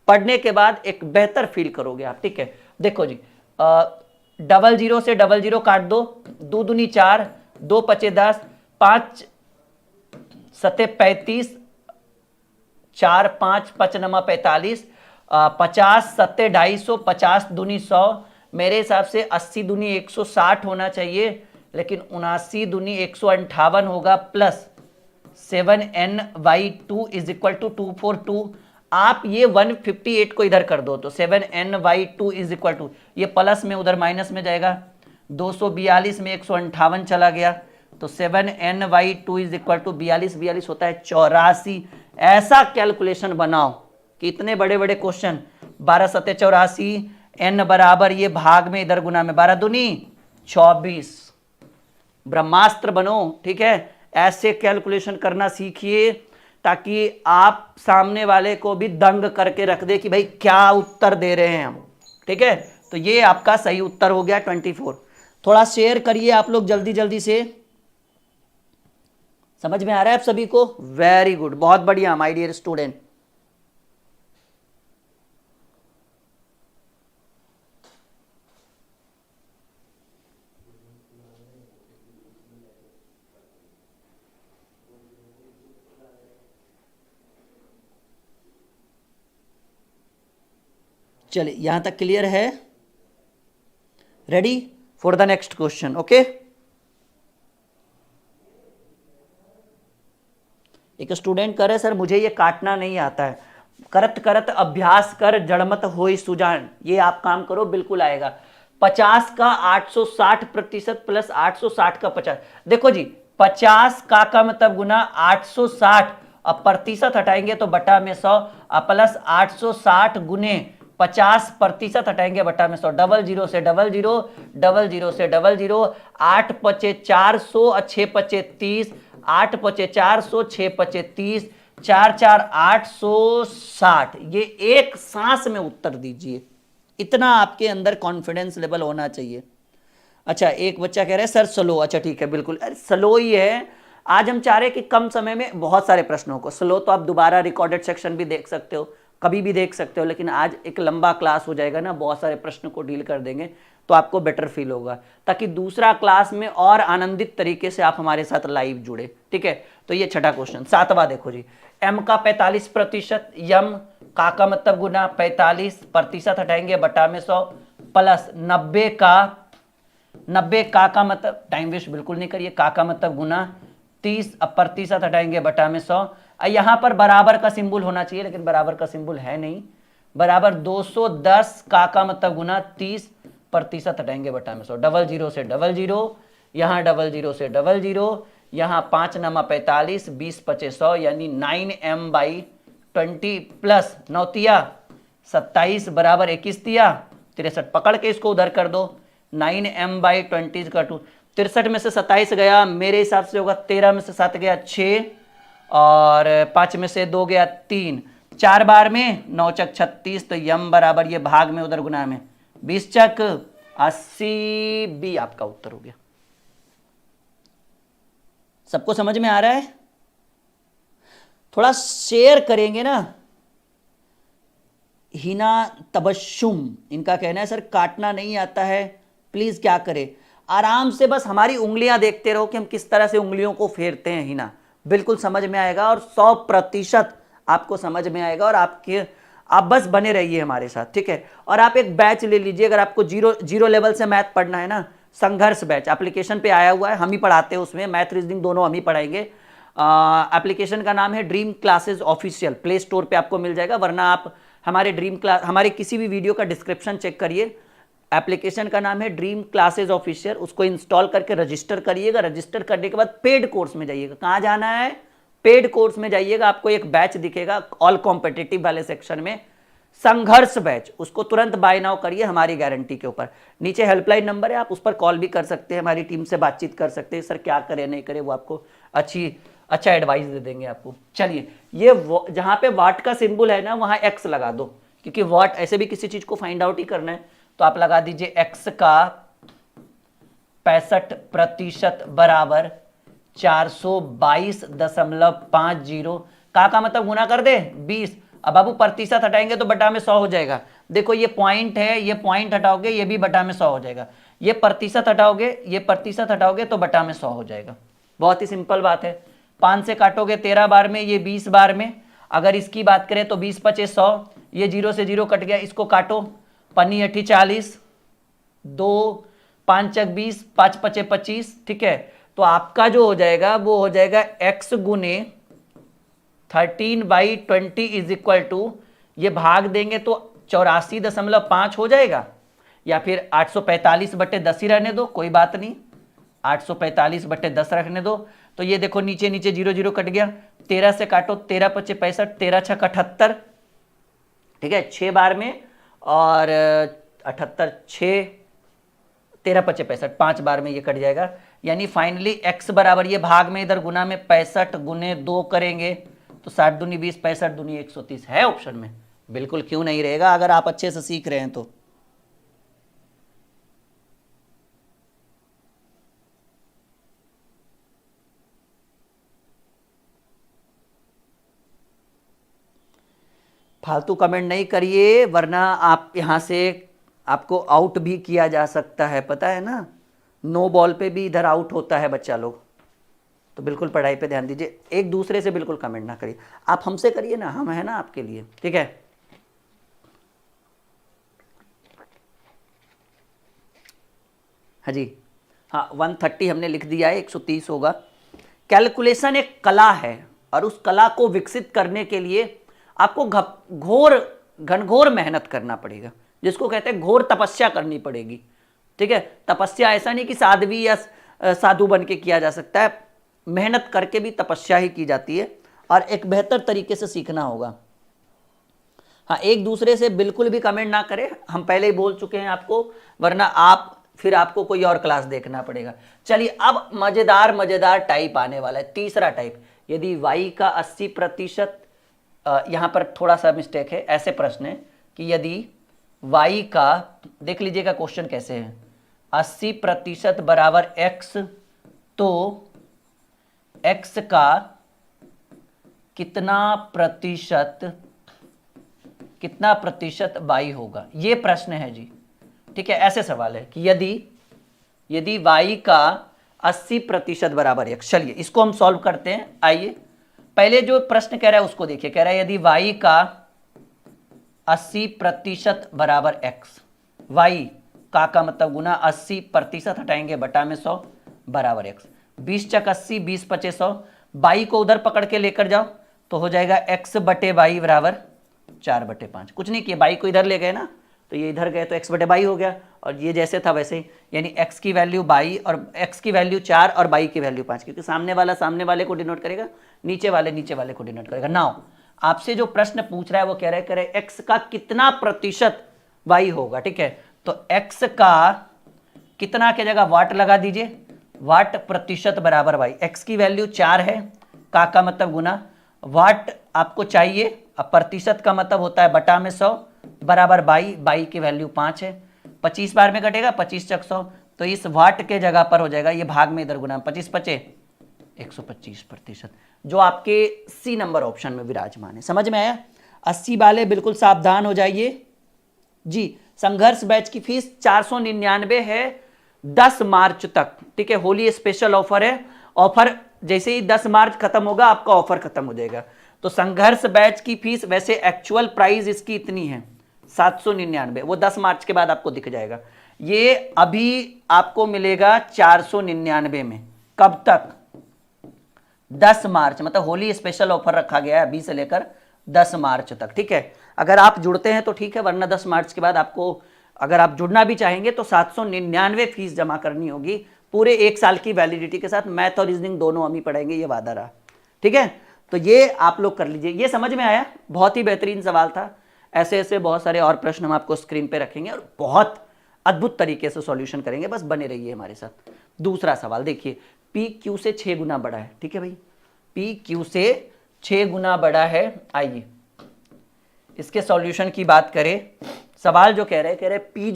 पढ़ने के बाद एक बेहतर फील करोगे आप, ठीक है। देखो जी, 00 से 00 काट दो, 2 दूनी 4, 2 पचे 10, 5 सते 35, 4 5 5 नमा 45, 50 सत्ते 250, 50 दूनी 100, मेरे हिसाब से 80 दूनी 160 होना चाहिए, लेकिन 79 दूनी 158 होगा, plus 7n/2 is equal to 242। आप ये 158 को इधर कर दो तो 7n/2 इज इक्वल टू, ये प्लस में उधर माइनस में जाएगा, 242 में 158 चला गया, तो 7n/2 इज इक्वल टू 42 होता है 84। ऐसा कैलकुलेशन बनाओ कि इतने बड़े बड़े क्वेश्चन, 12 सत्ते 84, n बराबर ये भाग में इधर गुना में 12 दूनी 24, ब्रह्मास्त्र बनो, ठीक है। ऐसे कैलकुलेशन करना सीखिए ताकि आप सामने वाले को भी दंग करके रख दे कि भाई क्या उत्तर दे रहे हैं हम, ठीक है। तो ये आपका सही उत्तर हो गया 24। थोड़ा शेयर करिए आप लोग जल्दी जल्दी से, समझ में आ रहा है आप सभी को? वेरी गुड, बहुत बढ़िया माय डियर स्टूडेंट। चलिए यहां तक क्लियर है, ready for the next question, okay. एक स्टूडेंट करे सर मुझे ये काटना नहीं आता है, करत करत अभ्यास कर जड़मत होई सुजान, ये आप काम करो बिल्कुल आएगा। 50 का 860% प्लस 860 का 50, देखो जी 50 का मतलब गुना 860, अब प्रतिशत हटाएंगे तो बटा में 100, प्लस 860 गुने 50% हटाएंगे बटा में 100, 00 से 00, 00 से 00, 8 पचे 400 और 6 पचे 30, 8 पचे 400, 6 पचे 30, 4 4 860। ये एक सांस में उत्तर दीजिए, इतना आपके अंदर कॉन्फिडेंस लेवल होना चाहिए। अच्छा एक बच्चा कह रहा है सर स्लो, अच्छा ठीक है बिल्कुल, अरे स्लो ही है। आज हम चाह रहे हैं कि कम समय में बहुत सारे प्रश्नों को स्लो, तो आप दोबारा रिकॉर्डेड सेक्शन भी देख सकते हो, कभी भी देख सकते हो, लेकिन आज एक लंबा क्लास हो जाएगा ना, बहुत सारे प्रश्न को डील कर देंगे तो आपको बेटर फील होगा, ताकि दूसरा क्लास में और आनंदित तरीके से आप हमारे साथ लाइव जुड़े, ठीक है। तो ये छठा क्वेश्चन। सातवां देखो जी, m का 45%, यम का मतलब गुना 45, प्रतिशत हटाएंगे बटा में 100, प्लस 90 का मतलब, टाइम वेस्ट बिल्कुल नहीं करिए, का मतलब गुना 30, अब प्रतिशत हटाएंगे बटा में 100। यहां पर बराबर का सिंबल होना चाहिए, लेकिन बराबर का सिंबल है नहीं, बराबर 210 का मतलब गुना 30, प्रतिशत हटाएंगे बटा में 100, 00 से 00, यहाँ 00 से 00, यहाँ 5 नमा 45, 20 पचे 100, यानी 9m/20 प्लस 9 तिया 27 बराबर 21 तिया 63, पकड़ के इसको उधर कर दो, 9m/20 का 2, 63 में से 27 गया, मेरे हिसाब से होगा 13 में से 7 गया 6, और 5 में से 2 गया 3, 4 बार में 9 चक 36, तो यम बराबर ये भाग में उधर गुना में 20 चक 80, बी आपका उत्तर हो गया। सबको समझ में आ रहा है? थोड़ा शेयर करेंगे ना। हिना तबस्सुम, इनका कहना है सर काटना नहीं आता है, प्लीज क्या करें? आराम से बस हमारी उंगलियां देखते रहो कि हम किस तरह से उंगलियों को फेरते हैं हिना, बिल्कुल समझ में आएगा और 100% आपको समझ में आएगा। और आप बस बने रहिए हमारे साथ, ठीक है? और आप एक बैच ले लीजिए, अगर आपको जीरो लेवल से मैथ पढ़ना है ना, संघर्ष बैच एप्लीकेशन पे आया हुआ है, हम ही पढ़ाते हैं उसमें, मैथ रीजनिंग दोनों हम ही पढ़ाएंगे। एप्लीकेशन का नाम है dream classes official, play store पे आपको मिल जाएगा, वरना आप हमारे किसी भी वीडियो का डिस्क्रिप्शन चेक करिए। एप्लीकेशन का नाम है ड्रीम क्लासेस ऑफिशियल, उसको इंस्टॉल करके रजिस्टर करिएगा। रजिस्टर करने के बाद पेड कोर्स में जाइएगा। कहाँ जाना है? पेड कोर्स में जाइएगा। आपको एक बैच दिखेगा ऑल कॉम्पिटिटिव वाले सेक्शन में, संघर्ष बैच, उसको तुरंत बाय नाउ करिए हमारी गारंटी के ऊपर। नीचे हेल्पलाइन नंबर है, आप उस पर कॉल भी कर सकते हैं, हमारी टीम से बातचीत कर सकते हैं, सर क्या करें नहीं करें, वो आपको अच्छा एडवाइस दे देंगे आपको। चलिए, ये जहां पे वाट का सिंबल है ना, वहां एक्स लगा दो, क्योंकि वाट ऐसे भी किसी चीज को फाइंड आउट ही करना है, तो आप लगा दीजिए एक्स का 65% बराबर 422.50। का मतलब गुना कर दे 20। अब बाबू प्रतिशत हटाएंगे तो बटा में 100 हो जाएगा। देखो ये पॉइंट है, ये पॉइंट हटाओगे ये भी बटा में 100 हो जाएगा। ये प्रतिशत हटाओगे तो बटा में 100 हो जाएगा। बहुत ही सिंपल बात है। 5 से काटोगे 13 बार में, ये 20 बार में। अगर इसकी बात करें तो 20 पचे 100, ये 0 से 0 कट गया, इसको काटो। पन्नी 8 40, 2 5 चक 20, 5 पचे 25, ठीक है? तो आपका जो हो जाएगा वो हो जाएगा x गुने 13/20 इज इक्वल टू, ये भाग देंगे तो 84.5 हो जाएगा, या फिर 845/10 ही रहने दो, कोई बात नहीं, 845/10 रखने दो। तो ये देखो नीचे नीचे 0 0 कट गया, 13 से काटो, 13 पचे 65, 13 छक 78, ठीक है? 6 बार में, और 78 6, 13 पचे 65, 5 बार में ये कट जाएगा। यानी फाइनली x बराबर, ये भाग में इधर गुना में 65 गुने 2 करेंगे तो 60 दूनी 20, 65 दूनी 130 है ऑप्शन में। बिल्कुल क्यों नहीं रहेगा अगर आप अच्छे से सीख रहे हैं तो। फालतू कमेंट नहीं करिए, वरना आप यहां से आपको आउट भी किया जा सकता है, पता है ना? नो बॉल पे भी इधर आउट होता है बच्चा लोग। तो बिल्कुल पढ़ाई पे ध्यान दीजिए, एक दूसरे से बिल्कुल कमेंट ना करिए। आप हमसे करिए ना, हम है ना आपके लिए, ठीक है? हाँ जी, हाँ 130 हमने लिख दिया है, 130 होगा। कैलकुलेशन एक कला है, और उस कला को विकसित करने के लिए आपको घनघोर मेहनत करना पड़ेगा, जिसको कहते हैं घोर तपस्या करनी पड़ेगी, ठीक है? तपस्या ऐसा नहीं कि साध्वी या साधु बन के किया जा सकता है, मेहनत करके भी तपस्या ही की जाती है, और एक बेहतर तरीके से सीखना होगा। हाँ, एक दूसरे से बिल्कुल भी कमेंट ना करें, हम पहले ही बोल चुके हैं आपको, वरना फिर आपको कोई और क्लास देखना पड़ेगा। चलिए, अब मजेदार टाइप आने वाला है, तीसरा टाइप। यदि y का 80%, यहां पर थोड़ा सा मिस्टेक है, ऐसे प्रश्न है कि यदि y का, देख लीजिएगा क्वेश्चन कैसे है, 80% बराबर x, तो x का कितना प्रतिशत y होगा, ये प्रश्न है जी, ठीक है? ऐसे सवाल है कि यदि y का 80% बराबर x। चलिए इसको हम सॉल्व करते हैं। आइए, पहले जो प्रश्न कह रहा है उसको देखिए। कह रहा है यदि y का 80% बराबर x, y का मतलब गुना 80%, हटाएंगे बटा में 100 बराबर x। 20 चक 80, 20 पचे 100, y को उधर पकड़ के लेकर जाओ तो हो जाएगा x बटे y बराबर 4/5। कुछ नहीं किया, y को इधर ले गए ना, तो ये इधर गए तो x बटे y हो गया, और ये जैसे था वैसे ही, यानी x की वैल्यू 22 और x की वैल्यू 4 और y की वैल्यू 5, क्योंकि सामने वाला सामने वाले को डिनोट करेगा, नीचे वाले को डिनोट करेगा। नाउ आपसे जो प्रश्न पूछ रहा है वो कह रहा है x का कितना प्रतिशत y होगा, ठीक है? तो x का कितना की जगह वाट लगा दीजिए, वाट प्रतिशत बराबर y। x की वैल्यू 4 है, का मतलब गुना, वाट आपको चाहिए, अब प्रतिशत का मतलब होता है बटा में 100 बराबर बाई की वैल्यू 5 है, 25 बार में कटेगा, 25 चक 100, तो इस वाट के जगह पर हो जाएगा ये भाग में इधर गुना 25 पचे 125%, जो आपके सी नंबर ऑप्शन में विराजमान है। समझ में आया? 80 वाले बिल्कुल सावधान हो जाइए जी। संघर्ष बैच की फीस 499 है 10 मार्च तक, ठीक है। होली स्पेशल ऑफर है, ऑफर जैसे ही 10 मार्च खत्म होगा आपका ऑफर खत्म हो जाएगा। तो संघर्ष बैच की फीस, वैसे एक्चुअल प्राइस इसकी इतनी है 799, वो 10 मार्च के बाद आपको दिख जाएगा। ये अभी आपको मिलेगा 499 में। कब तक? 10 मार्च, मतलब होली स्पेशल ऑफर रखा गया है अभी से लेकर 10 मार्च तक, ठीक है। अगर आप जुड़ते हैं तो ठीक है, वरना 10 मार्च के बाद आपको, अगर आप जुड़ना भी चाहेंगे तो 799 फीस जमा करनी होगी पूरे 1 साल की वैलिडिटी के साथ। मैथ और रीजनिंग दोनों हम ही पढ़ाएंगे, ये वादा रहा, ठीक है। तो ये आप लोग कर लीजिए। ये समझ में आया? बहुत ही बेहतरीन सवाल था। ऐसे ऐसे बहुत सारे और प्रश्न हम आपको स्क्रीन पे रखेंगे और बहुत अद्भुत तरीके से सॉल्यूशन करेंगे, बस बने रहिए हमारे साथ। दूसरा सवाल देखिए, पी क्यू से 6 गुना बड़ा है, ठीक है भाई। पी क्यू से 6 गुना बड़ा है। आइए इसके सॉल्यूशन की बात करें। सवाल जो कह रहे पी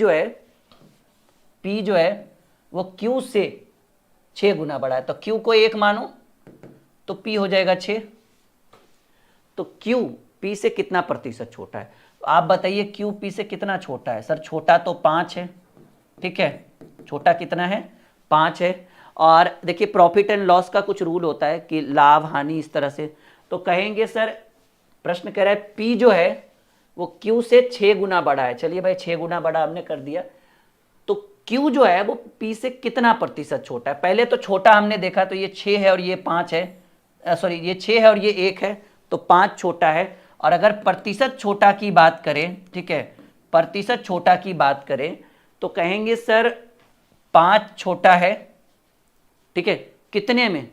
जो है वो क्यू से 6 गुना बड़ा है। तो क्यू को 1 मानो तो पी हो जाएगा 6। तो क्यू पी से कितना प्रतिशत छोटा है? तो आप बताइए क्यू पी से कितना छोटा है? सर छोटा तो 5 है, ठीक है। छोटा कितना है? 5 है। और देखिए प्रॉफिट एंड लॉस का कुछ रूल होता है कि लाभ हानि इस तरह से, तो कहेंगे सर, प्रश्न कह रहा है पी जो है वो क्यू से 6 गुना बड़ा है। चलिए भाई 6 गुना बड़ा हमने कर दिया, तो क्यू जो है वो पी से कितना प्रतिशत छोटा है? पहले तो छोटा हमने देखा, तो ये 6 है और ये 5 है, सॉरी ये 6 है और ये 1 है, तो 5 छोटा है। और अगर प्रतिशत छोटा की बात करें, ठीक है, प्रतिशत छोटा की बात करें तो कहेंगे सर 5 छोटा है, ठीक है। कितने में?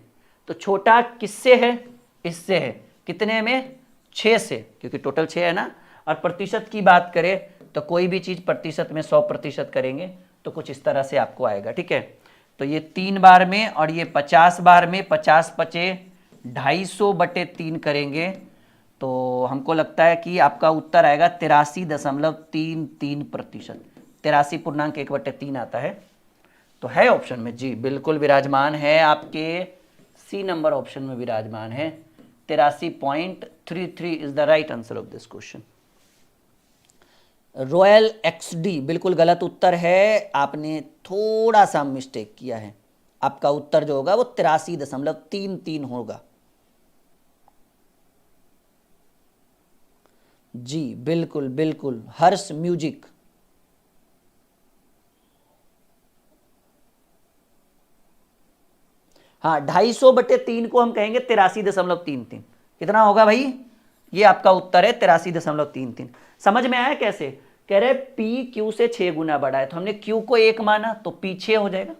तो छोटा किससे है? इससे है। कितने में? 6 से, क्योंकि टोटल 6 है ना। और प्रतिशत की बात करें तो कोई भी चीज प्रतिशत में 100% करेंगे तो कुछ इस तरह से आपको आएगा, ठीक है। तो ये 3 बार में और ये 50 बार में, 50 पचे 250/3 करेंगे तो हमको लगता है कि आपका उत्तर आएगा 83.33%। 83.1/3 आता है। तो है ऑप्शन में जी, बिल्कुल विराजमान है, आपके सी नंबर ऑप्शन में विराजमान है। 83.33 is the right answer of this question. Royal XD बिल्कुल गलत उत्तर है, आपने थोड़ा सा मिस्टेक किया है। आपका उत्तर जो होगा वो 83.33 होगा जी। बिल्कुल बिल्कुल। हर्ष म्यूजिक, हाँ 250/3 को हम कहेंगे 83.33। कितना होगा भाई? ये आपका उत्तर है 83.33। समझ में आया कैसे? कह रहे पी क्यू से 6 गुना बड़ा है, तो हमने क्यू को 1 माना तो पी 6 हो जाएगा।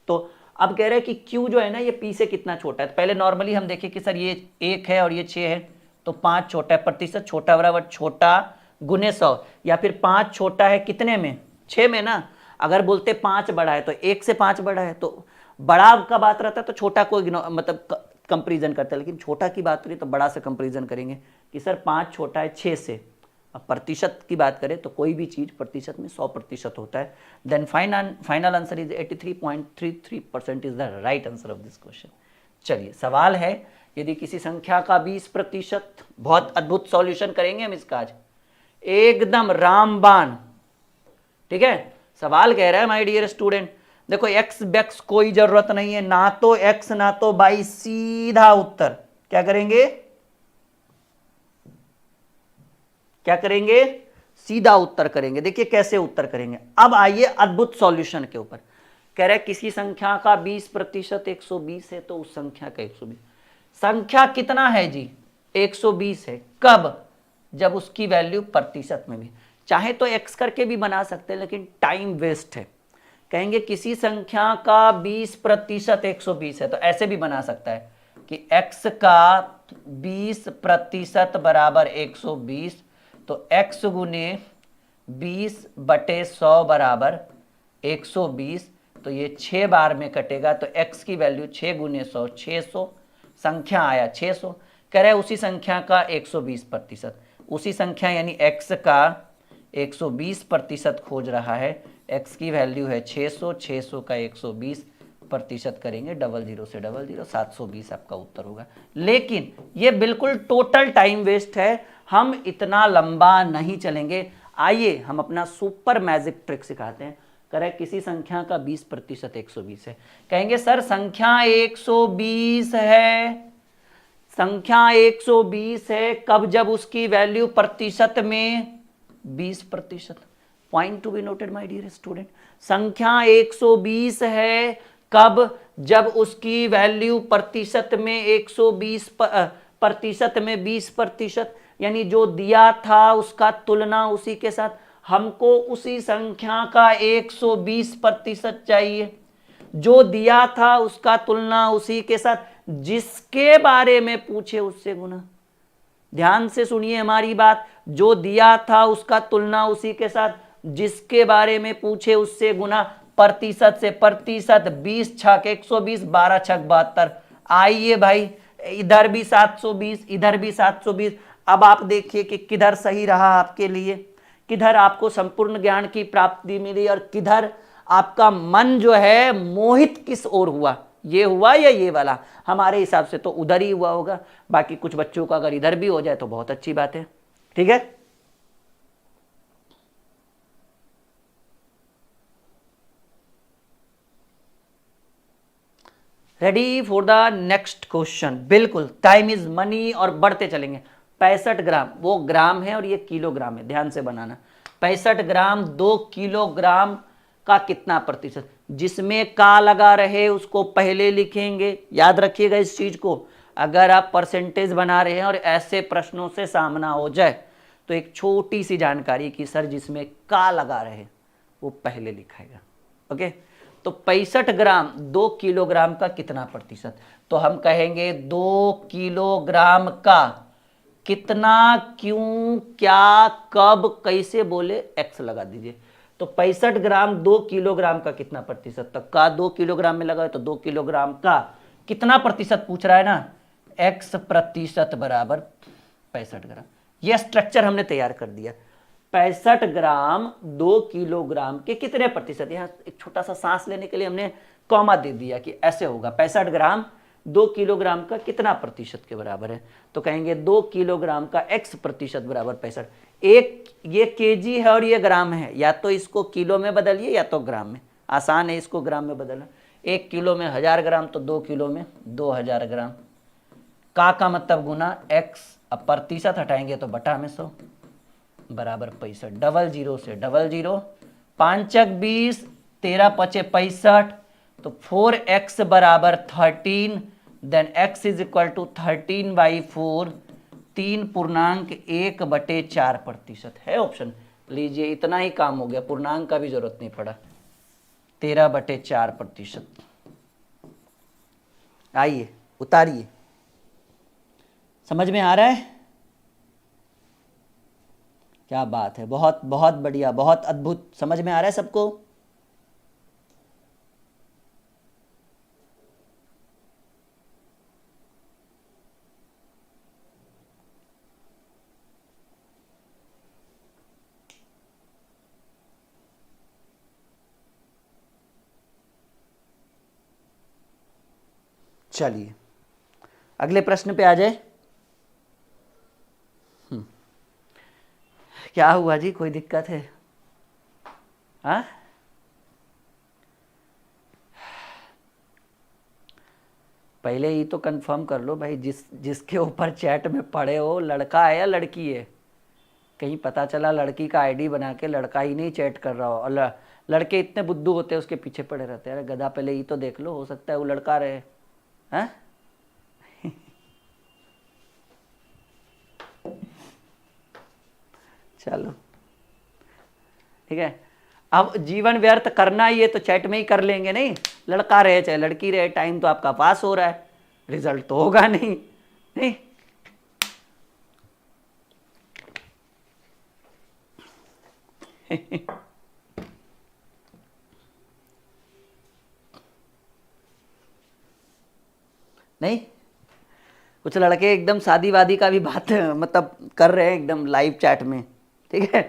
तो अब कह रहे हैं कि क्यू जो है ना ये पी से कितना छोटा है। तो पहले नॉर्मली हम देखें कि सर ये 1 है और ये 6 है, तो 5 छोटा है। प्रतिशत छोटा बराबर छोटा गुने 100, या फिर 5 छोटा है कितने में? 6 में ना। अगर बोलते 5 बड़ा है तो 1 से 5 बड़ा है, तो बड़ा का बात रहता है तो छोटा को मतलब कंपेरिजन करते हैं, लेकिन छोटा की बात करें तो बड़ा से कंपेरिजन करेंगे कि सर 5 छोटा है 6 से। अब प्रतिशत की बात करें तो कोई भी चीज प्रतिशत में 100% होता है। Then final answer is 83.33% is the right answer of this question. चलिए सवाल है, यदि किसी संख्या का 20%, बहुत अद्भुत सॉल्यूशन करेंगे हम इसका आज, एकदम रामबाण, ठीक है। सवाल कह रहा है माय डियर स्टूडेंट, देखो एक्स बेक्स कोई जरूरत नहीं है, ना तो एक्स ना तो बाई, सीधा उत्तर। क्या करेंगे? क्या करेंगे? सीधा उत्तर करेंगे। देखिए कैसे उत्तर करेंगे। अब आइए अद्भुत सॉल्यूशन के ऊपर। कह रहे किसी संख्या का 20% 120 है, तो उस संख्या का 120। संख्या कितना है जी? 120 है। कब? जब उसकी वैल्यू प्रतिशत में भी, चाहे तो x करके भी बना सकते हैं, लेकिन टाइम वेस्ट है। कहेंगे किसी संख्या का 20% 120 है, तो ऐसे भी बना सकता है कि x का 20% बराबर 120, तो x गुने 20/100 बराबर 120, तो ये 6 बार में कटेगा, तो x की वैल्यू 6 गुने 100 600, संख्या आया 600। कह रहे उसी संख्या का 120%, उसी संख्या यानी x का 120% खोज रहा है। x की वैल्यू है 600, 600 का 120% करेंगे, 00 से 00, 720 आपका उत्तर होगा। लेकिन ये बिल्कुल टोटल टाइम वेस्ट है, हम इतना लंबा नहीं चलेंगे। आइए हम अपना सुपर मैजिक ट्रिक सिखाते हैं। करें किसी संख्या का 20% 120 है, कहेंगे सर संख्या 120 है, संख्या 120 है कब, जब उसकी वैल्यू प्रतिशत में 20%। Point to be noted my dear student, संख्या 120 है कब, जब उसकी वैल्यू प्रतिशत में 120% में 20%, यानी जो दिया था उसका तुलना उसी के साथ, हमको उसी संख्या का 120% चाहिए, जो दिया था उसका तुलना उसी के साथ, जिसके बारे में पूछे उससे गुना। ध्यान से सुनिए हमारी बात, जो दिया था उसका तुलना उसी के साथ, जिसके बारे में पूछे उससे गुना, प्रतिशत से प्रतिशत, 20 छक 120, 12 छक 72। आइए भाई, इधर भी 720, इधर भी 720। अब आप देखिए कि किधर सही रहा आपके लिए, किधर आपको संपूर्ण ज्ञान की प्राप्ति मिली और किधर आपका मन जो है मोहित किस ओर हुआ, ये हुआ या ये वाला। हमारे हिसाब से तो उधर ही हुआ होगा, बाकी कुछ बच्चों का अगर इधर भी हो जाए तो बहुत अच्छी बात है। ठीक है, ready for the next question. बिल्कुल, टाइम इज मनी और बढ़ते चलेंगे। 65 ग्राम, वो ग्राम है और ये किलोग्राम है, ध्यान से बनाना। 65 ग्राम 2 किलोग्राम का कितना प्रतिशत, जिसमें का लगा रहे उसको पहले लिखेंगे। याद रखिएगा इस चीज को, अगर आप परसेंटेज बना रहे हैं और ऐसे प्रश्नों से सामना हो जाए तो एक छोटी सी जानकारी की सर जिसमें का लगा रहे वो पहले लिखाएगा। ओके, तो 65 ग्राम 2 किलोग्राम का कितना प्रतिशत, तो हम कहेंगे 2 किलोग्राम का कितना, क्यों, क्या, कब, कैसे बोले, एक्स लगा दीजिए। तो 65 ग्राम 2 किलोग्राम का कितना प्रतिशत, तक का 2 किलोग्राम में लगा है तो 2 किलोग्राम का कितना प्रतिशत पूछ रहा है ना, x प्रतिशत बराबर 65 ग्राम। यह स्ट्रक्चर हमने तैयार कर दिया। 65 ग्राम 2 किलोग्राम के कितने प्रतिशत, यहाँ एक छोटा सा सांस लेने के लिए हमने कॉमा दे दिया कि ऐसे होगा, 65 ग्राम 2 किलोग्राम का कितना प्रतिशत के बराबर है, तो कहेंगे 2 किलोग्राम का x प्रतिशत बराबर 65। एक ये केजी है और ये ग्राम है, या तो इसको किलो में बदलिए या तो ग्राम में, आसान है इसको ग्राम में बदलना। 1 किलो में 1000 ग्राम तो 2 किलो में 2000 ग्राम। का मतलब गुना x, अब प्रतिशत हटाएंगे तो बटा में 100 बराबर 65। 00 से 00, 5 20, 13 पचे 65, तो 4x बराबर 13, then x is equal to 13/4, 3.1/4% है ऑप्शन। लीजिए इतना ही काम हो गया, पूर्णांक का भी जरूरत नहीं पड़ा, 13/4%। आइए उतारिए, समझ में आ रहा है, क्या बात है, बहुत बहुत बढ़िया, बहुत अद्भुत, समझ में आ रहा है सबको। चलिए अगले प्रश्न पे आ जाए। क्या हुआ जी, कोई दिक्कत है? हाँ, पहले ही तो कंफर्म कर लो भाई, जिसके ऊपर चैट में पढ़े हो लड़का है या लड़की है। कहीं पता चला लड़की का आईडी बना के लड़का ही नहीं चैट कर रहा हो, और लड़के इतने बुद्धू होते हैं उसके पीछे पड़े रहते हैं। अरे गधा, पहले ही तो देख लो, हो सकता है वो लड़का रहे। हाँ चलो ठीक है, अब जीवन व्यर्थ करना ही है तो चैट में ही कर लेंगे, नहीं लड़का रहे चाहे लड़की रहे, टाइम तो आपका पास हो रहा है, रिजल्ट तो होगा नहीं। नहीं नहीं, कुछ लड़के एकदम शादी वादी का भी बात मतलब कर रहे हैं एकदम लाइव चैट में, ठीक है,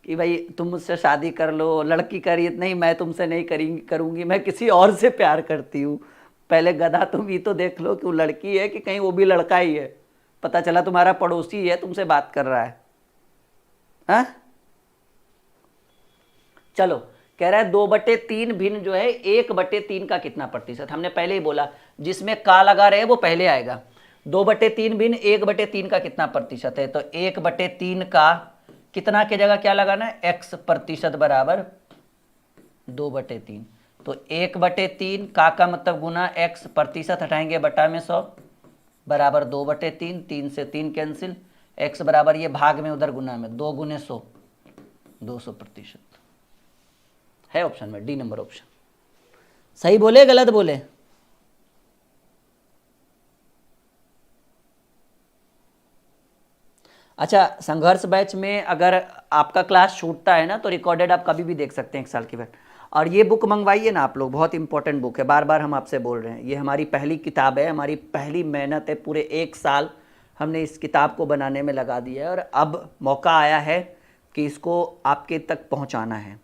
कि भाई तुम मुझसे शादी कर लो, लड़की करी नहीं, मैं तुमसे नहीं करूंगी, मैं किसी और से प्यार करती हूँ। पहले गधा तुम ये तो देख लो कि वो लड़की है कि कहीं वो भी लड़का ही है। पता चला तुम्हारा पड़ोसी है, तुमसे बात कर रहा है। हाँ चलो, कह रहा है 2/3 भिन्न जो है 1/3 का कितना प्रतिशत। हमने पहले ही बोला जिसमें का लगा रहे वो पहले आएगा। 2/3 भिन्न 1/3 का कितना प्रतिशत है, तो 1/3 का कितना की जगह क्या लगाना है, x प्रतिशत बराबर 2/3। तो 1/3 का मतलब गुना x, प्रतिशत हटाएंगे बटा में 100 बराबर 2/3, 3 से 3 कैंसिल, x बराबर ये भाग में उधर गुना में 2 गुने 100, 200% है ऑप्शन में, डी नंबर ऑप्शन। सही बोले गलत बोले? अच्छा, संघर्ष बैच में अगर आपका क्लास छूटता है ना तो रिकॉर्डेड आप कभी भी देख सकते हैं 1 साल के बाद। और ये बुक मंगवाइए ना आप लोग, बहुत इंपॉर्टेंट बुक है, बार बार हम आपसे बोल रहे हैं। ये हमारी पहली किताब है, हमारी पहली मेहनत है, पूरे 1 साल हमने इस किताब को बनाने में लगा दिया है और अब मौका आया है कि इसको आपके तक पहुंचाना है।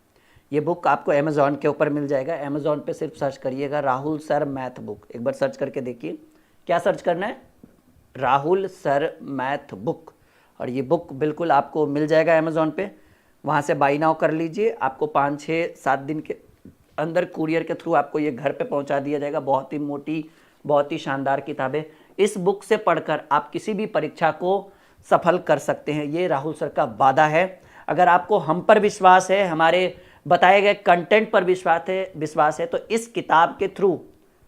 ये बुक आपको अमेज़ॉन के ऊपर मिल जाएगा। अमेज़ॉन पे सिर्फ सर्च करिएगा राहुल सर मैथ बुक, एक बार सर्च करके देखिए। क्या सर्च करना है? Rahul sir math book. और ये बुक बिल्कुल आपको मिल जाएगा अमेज़ॉन पे, वहाँ से बाई नाउ कर लीजिए। आपको 5, 6, 7 दिन के अंदर कुरियर के थ्रू आपको ये घर पे पहुँचा दिया जाएगा। बहुत ही मोटी, बहुत ही शानदार किताब है। इस बुक से पढ़कर आप किसी भी परीक्षा को सफल कर सकते हैं, ये राहुल सर का वादा है। अगर आपको हम पर विश्वास है, हमारे बताए गए कंटेंट पर विश्वास है तो इस किताब के थ्रू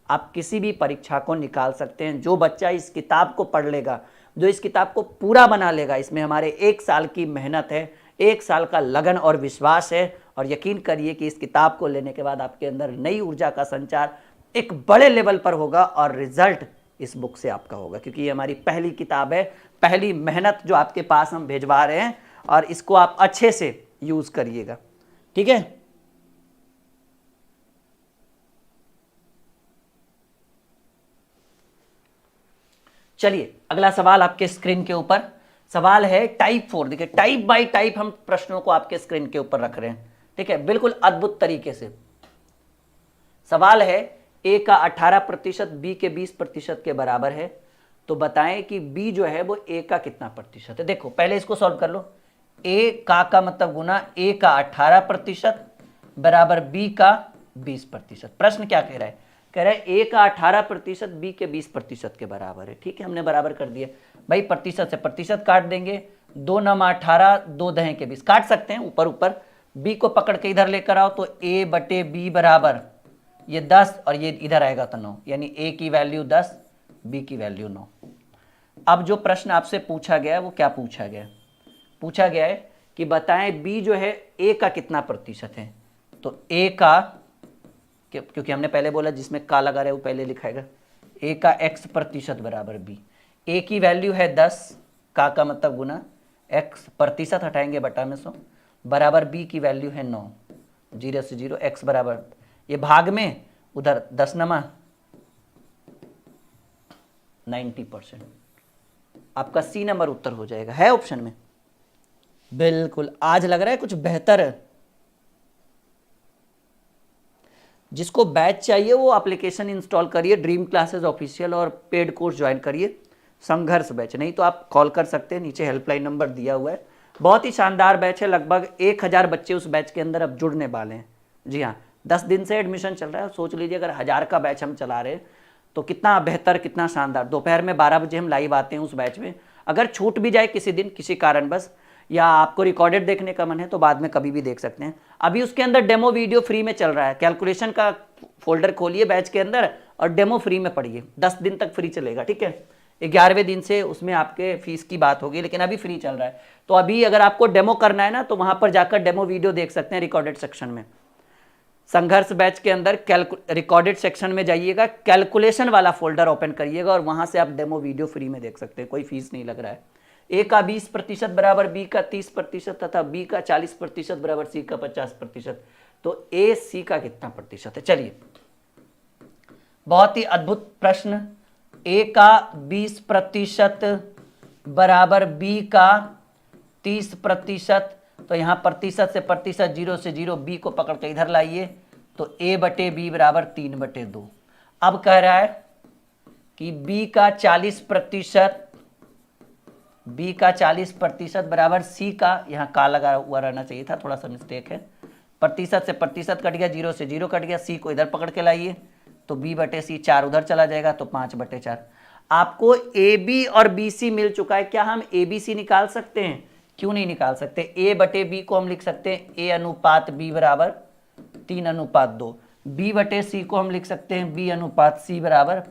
आप किसी भी परीक्षा को निकाल सकते हैं। जो बच्चा इस किताब को पढ़ लेगा, जो इस किताब को पूरा बना लेगा, इसमें हमारे 1 साल की मेहनत है, 1 साल का लगन और विश्वास है। और यकीन करिए कि इस किताब को लेने के बाद आपके अंदर नई ऊर्जा का संचार एक बड़े लेवल पर होगा और रिजल्ट इस बुक से आपका होगा, क्योंकि ये हमारी पहली किताब है, पहली मेहनत जो आपके पास हम भेजवा रहे हैं, और इसको आप अच्छे से यूज करिएगा। ठीक है, चलिए अगला सवाल आपके स्क्रीन के ऊपर। सवाल है टाइप 4। देखिए, टाइप बाय टाइप हम प्रश्नों को आपके स्क्रीन के ऊपर रख रहे हैं। ठीक है, बिल्कुल अद्भुत तरीके से। सवाल है ए का 18% बी के 20% के बराबर है, तो बताएं कि बी जो है वो ए का कितना प्रतिशत है। देखो पहले इसको सॉल्व कर लो। ए का मतलब गुना ए का 18% बराबर बी का 20%। प्रश्न क्या कह रहा है? कह रहा है ए का 18% बी के 20% के बराबर है। ठीक है, हमने बराबर कर दिया। भाई प्रतिशत से प्रतिशत काट देंगे, 2 9 18, 2 10 के 20 काट सकते हैं ऊपर ऊपर। बी को पकड़ के इधर लेकर आओ तो ए बटे बी बराबर ये 10 और ये इधर आएगा तो 9, यानी ए की वैल्यू 10, बी की वैल्यू 9। अब जो प्रश्न आपसे पूछा गया है वो क्या पूछा गया है? पूछा गया है कि बताएं बी जो है ए का कितना प्रतिशत है। तो ए का, क्योंकि हमने पहले बोला जिसमें का लगा रहे वो पहले लिखाएगा, ए का x प्रतिशत बराबर बी। ए की वैल्यू है 10, का मतलब गुना x, प्रतिशत हटाएंगे बटा में 100 बराबर बी की वैल्यू है 9, 0 से 0, x बराबर ये भाग में उधर 10 नमा 90%। आपका सी नंबर उत्तर हो जाएगा, है ऑप्शन में। बिल्कुल, आज लग रहा है कुछ बेहतर। जिसको बैच चाहिए वो एप्लीकेशन इंस्टॉल करिए, ड्रीम क्लासेस ऑफिशियल, और पेड कोर्स ज्वाइन करिए संघर्ष बैच। नहीं तो आप कॉल कर सकते हैं, नीचे हेल्पलाइन नंबर दिया हुआ है। बहुत ही शानदार बैच है, लगभग 1000 बच्चे उस बैच के अंदर अब जुड़ने वाले हैं। जी हाँ, 10 दिन से एडमिशन चल रहा है। सोच लीजिए अगर 1000 का बैच हम चला रहे हैं तो कितना बेहतर, कितना शानदार। दोपहर में 12 बजे हम लाइव आते हैं उस बैच में। अगर छूट भी जाए किसी दिन किसी कारणवश, या आपको रिकॉर्डेड देखने का मन है तो बाद में कभी भी देख सकते हैं। अभी उसके अंदर डेमो वीडियो फ्री में चल रहा है। कैलकुलेशन का फोल्डर खोलिए बैच के अंदर और डेमो फ्री में पढ़िए, 10 दिन तक फ्री चलेगा। ठीक है, 11वें दिन से उसमें आपके फीस की बात होगी, लेकिन अभी फ्री चल रहा है। तो अभी अगर आपको डेमो करना है ना तो वहां पर जाकर डेमो वीडियो देख सकते हैं रिकॉर्डेड सेक्शन में। संघर्ष बैच के अंदर रिकॉर्डेड सेक्शन में जाइएगा, कैलकुलेशन वाला फोल्डर ओपन करिएगा और वहां से आप डेमो वीडियो फ्री में देख सकते हैं, कोई फीस नहीं लग रहा है। ए का 20% बराबर बी का 30% तथा बी का 40% बराबर सी का 50%। तो ए सी का कितना प्रतिशत है? चलिए, बहुत ही अद्भुत प्रश्न। ए का 20% बराबर बी का 30% तो यहाँ प्रतिशत से प्रतिशत, 0 से 0, बी को पकड़ के इधर लाइए, तो a बटे बी बराबर 3/2। अब कह रहा है कि b का 40%, b का 40% बराबर c का, यहाँ का लगा हुआ रहना चाहिए था, थोड़ा सा मिस्टेक है, प्रतिशत से प्रतिशत कट गया, 0 से 0 कट गया, c को इधर पकड़ के लाइए, तो b बटे c, 4 उधर चला जाएगा, तो 5/4। आपको AB और BC मिल चुका है। क्या हम ABC निकाल सकते हैं? क्यों नहीं निकाल सकते? A बटे B को हम लिख सकते हैं A अनुपात B बराबर 3/2। B बटे C को हम लिख सकते हैं B अनुपात C बराबर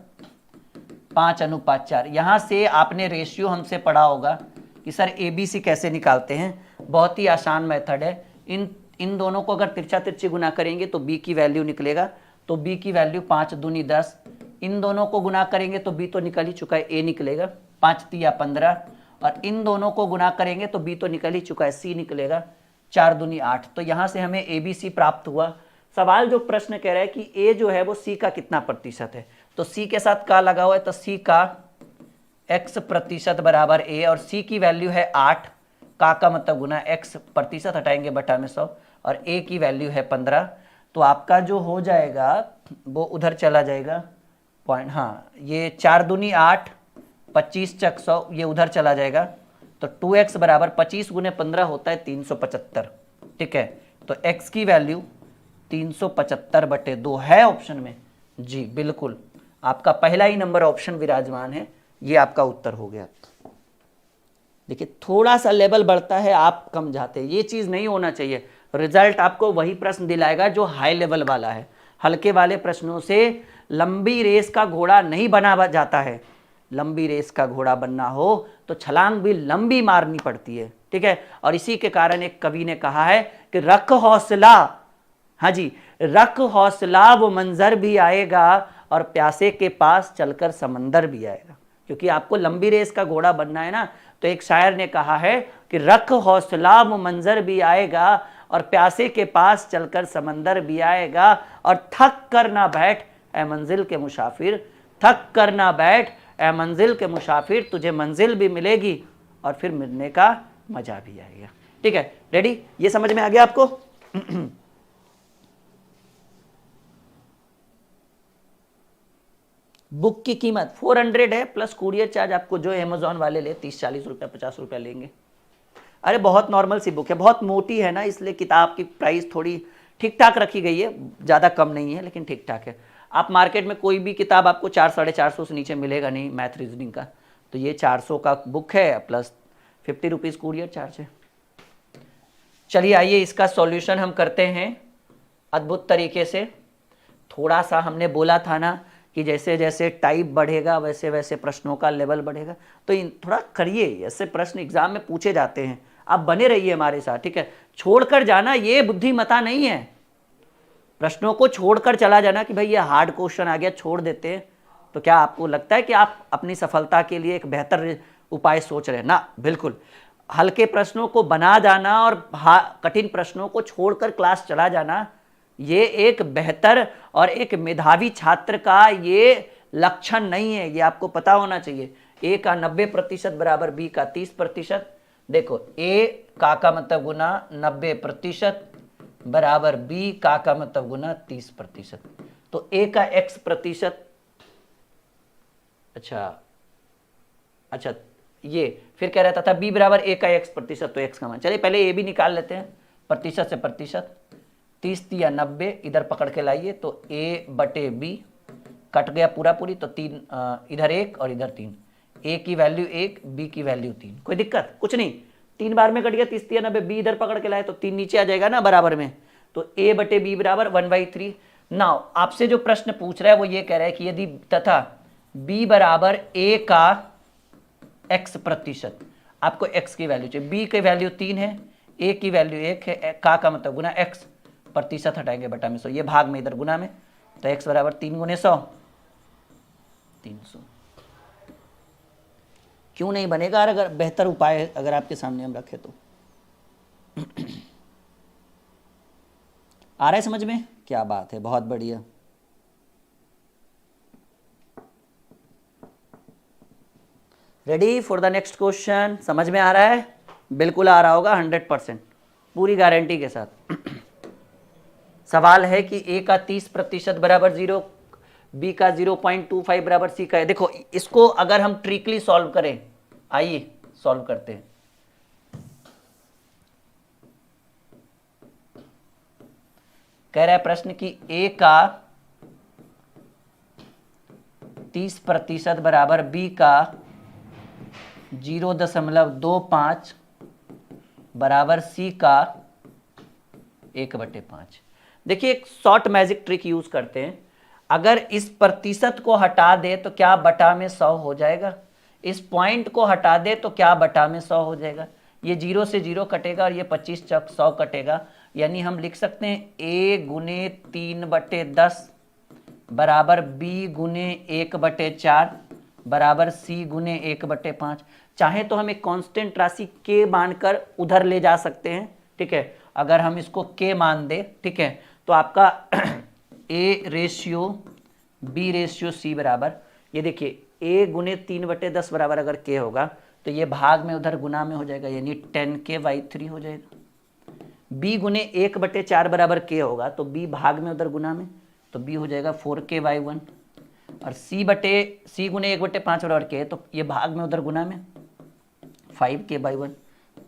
5/4। यहाँ से आपने रेशियो हमसे पढ़ा होगा कि सर ABC कैसे निकालते हैं। बहुत ही आसान मेथड है। इन दोनों को अगर तिरछा तिरछी गुना करेंगे तो B की वैल्यू निकलेगा, तो B की वैल्यू 5 दूनी 10। इन दोनों को गुना करेंगे तो B तो निकल ही चुका है, A निकलेगा, 5 तिया 15। और इन दोनों को गुना करेंगे तो B तो निकल ही चुका है, C निकलेगा, 4 दूनी 8। तो यहाँ से हमें ABC प्राप्त हुआ। सवाल जो प्रश्न कह रहा है कि A जो है वो C का कितना प्रतिशत है, तो C के साथ का लगा हुआ है, तो C का x% बराबर A, और C की वैल्यू है 8, का मतलब गुना x, प्रतिशत हटाएंगे बटा में 100, और A की वैल्यू है 15। तो आपका जो हो जाएगा वो उधर चला जाएगा पॉइंट, हाँ ये 4 दूनी 8, 25 चक 100, ये उधर चला जाएगा, तो 2x बराबर 25 गुने 15 होता है 375। ठीक है, तो x की वैल्यू 375/2 है ऑप्शन में। जी बिल्कुल, आपका पहला ही नंबर ऑप्शन विराजमान है, ये आपका उत्तर हो गया। देखिए थोड़ा सा लेवल बढ़ता है, आप कम जाते हैं, ये चीज़ नहीं होना चाहिए। रिजल्ट आपको वही प्रश्न दिलाएगा जो हाई लेवल वाला है। हल्के वाले प्रश्नों से लंबी रेस का घोड़ा नहीं बना जाता है। लंबी रेस का घोड़ा बनना हो तो छलांग भी लंबी मारनी पड़ती है। ठीक है, और इसी के कारण एक कवि ने कहा है कि रख हौसला, हाँ जी, रख हौसला वो मंजर भी आएगा और प्यासे के पास चलकर समंदर भी आएगा। क्योंकि आपको लंबी रेस का घोड़ा बनना है ना, तो एक शायर ने कहा है कि रख हौसला वो मंजर भी आएगा और प्यासे के पास चलकर समंदर भी आएगा, और थक कर ना बैठ ए मंजिल के मुसाफिर, थक कर ना बैठ ए मंजिल के मुसाफिर, तुझे मंजिल भी मिलेगी और फिर मिलने का मजा भी आएगा। ठीक है, रेडी? ये समझ में आ गया आपको? बुक की कीमत 400 है, प्लस कुरियर चार्ज आपको जो अमेजोन वाले ले 30-40 रुपया 50 रुपया लेंगे। अरे बहुत नॉर्मल सी बुक है, बहुत मोटी है ना, इसलिए किताब की प्राइस थोड़ी ठीक ठाक रखी गई है, ज़्यादा कम नहीं है लेकिन ठीक ठाक है। आप मार्केट में कोई भी किताब आपको 400-450 से नीचे मिलेगा नहीं मैथ रीजनिंग का, तो ये 400 का बुक है, प्लस 50 रुपीज़ कुरियर चार्ज है। चलिए आइए इसका सॉल्यूशन हम करते हैं अद्भुत तरीके से। थोड़ा सा हमने बोला था ना कि जैसे जैसे टाइप बढ़ेगा वैसे वैसे प्रश्नों का लेवल बढ़ेगा, तो थोड़ा करिए, ऐसे प्रश्न एग्जाम में पूछे जाते हैं, आप बने रहिए हमारे साथ। ठीक है, छोड़कर जाना ये बुद्धिमता नहीं है। प्रश्नों को छोड़कर चला जाना कि भाई ये हार्ड क्वेश्चन आ गया छोड़ देते हैं, तो क्या आपको लगता है कि आप अपनी सफलता के लिए एक बेहतर उपाय सोच रहे हैं? ना, बिल्कुल। हल्के प्रश्नों को बना जाना और कठिन प्रश्नों को छोड़कर क्लास चला जाना, ये एक बेहतर और एक मेधावी छात्र का ये लक्षण नहीं है, ये आपको पता होना चाहिए। ए का 90% बराबर बी का 30%। देखो ए का मतलब गुना 90% बराबर बी का मतलब गुना 30%। तो ए का x प्रतिशत, अच्छा ये फिर कह रहा था बी बराबर ए का x प्रतिशत, तो x का मान, चलिए पहले ए भी निकाल लेते हैं। प्रतिशत से प्रतिशत, 30 या 90 इधर पकड़ के लाइए, तो a बटे b कट गया पूरा पूरी, तो 3 इधर 1 और इधर 3, a की वैल्यू 1, b की वैल्यू 3। कोई दिक्कत? कुछ नहीं, 3 बार में कट गया, 30 या 90, b इधर पकड़ के लाए तो 3 नीचे आ जाएगा ना बराबर में, तो a बटे b बराबर 1/3। नाउ आपसे जो प्रश्न पूछ रहा है वो ये कह रहा है कि यदि तथा b बराबर a का x प्रतिशत, आपको x की वैल्यू चाहिए, b की वैल्यू 3 है, a की वैल्यू 1 है, का मतलब गुना x, प्रतिशत हटाएंगे बटा में 100, ये भाग में इधर गुना में, तो x बराबर 3 गुने 100, 300। क्यों नहीं बनेगा? अगर बेहतर उपाय अगर आपके सामने हम रखें तो। आ रहा है समझ में? क्या बात है, बहुत बढ़िया। Ready for the next question? समझ में आ रहा है? बिल्कुल आ रहा होगा 100%। पूरी गारंटी के साथ। सवाल है कि ए का 30% बराबर 0, बी का 0.25 बराबर सी का है। देखो इसको अगर हम ट्रिकली सॉल्व करें, आइए सॉल्व करते हैं। कह रहा है प्रश्न कि ए का 30% बराबर बी का 0.25 बराबर सी का 1/5। देखिए एक शॉर्ट मैजिक ट्रिक यूज करते हैं। अगर इस प्रतिशत को हटा दे तो क्या बटा में 100 हो जाएगा, इस पॉइंट को हटा दे तो क्या बटा में 100 हो जाएगा। ये 0 से 0 कटेगा और ये 25 चौक 100 कटेगा। यानी हम लिख सकते हैं a गुने 3/10 बराबर b गुने 1/4 बराबर c गुने 1/5। चाहे तो हम एक कांस्टेंट राशि k मानकर उधर ले जा सकते हैं, ठीक है। अगर हम इसको k मान दे, ठीक है, तो आपका a ratio b ratio c बराबर, ये देखिए a गुने 3/10 बराबर अगर k होगा तो ये भाग में उधर गुना में हो जाएगा, यानी 10k/3 हो जाएगा। b गुने 1/4 बराबर k होगा तो b भाग में उधर गुना में, तो b हो जाएगा 4k/1। और c गुने 1/5 बराबर k, तो ये भाग में उधर गुना में 5k/1।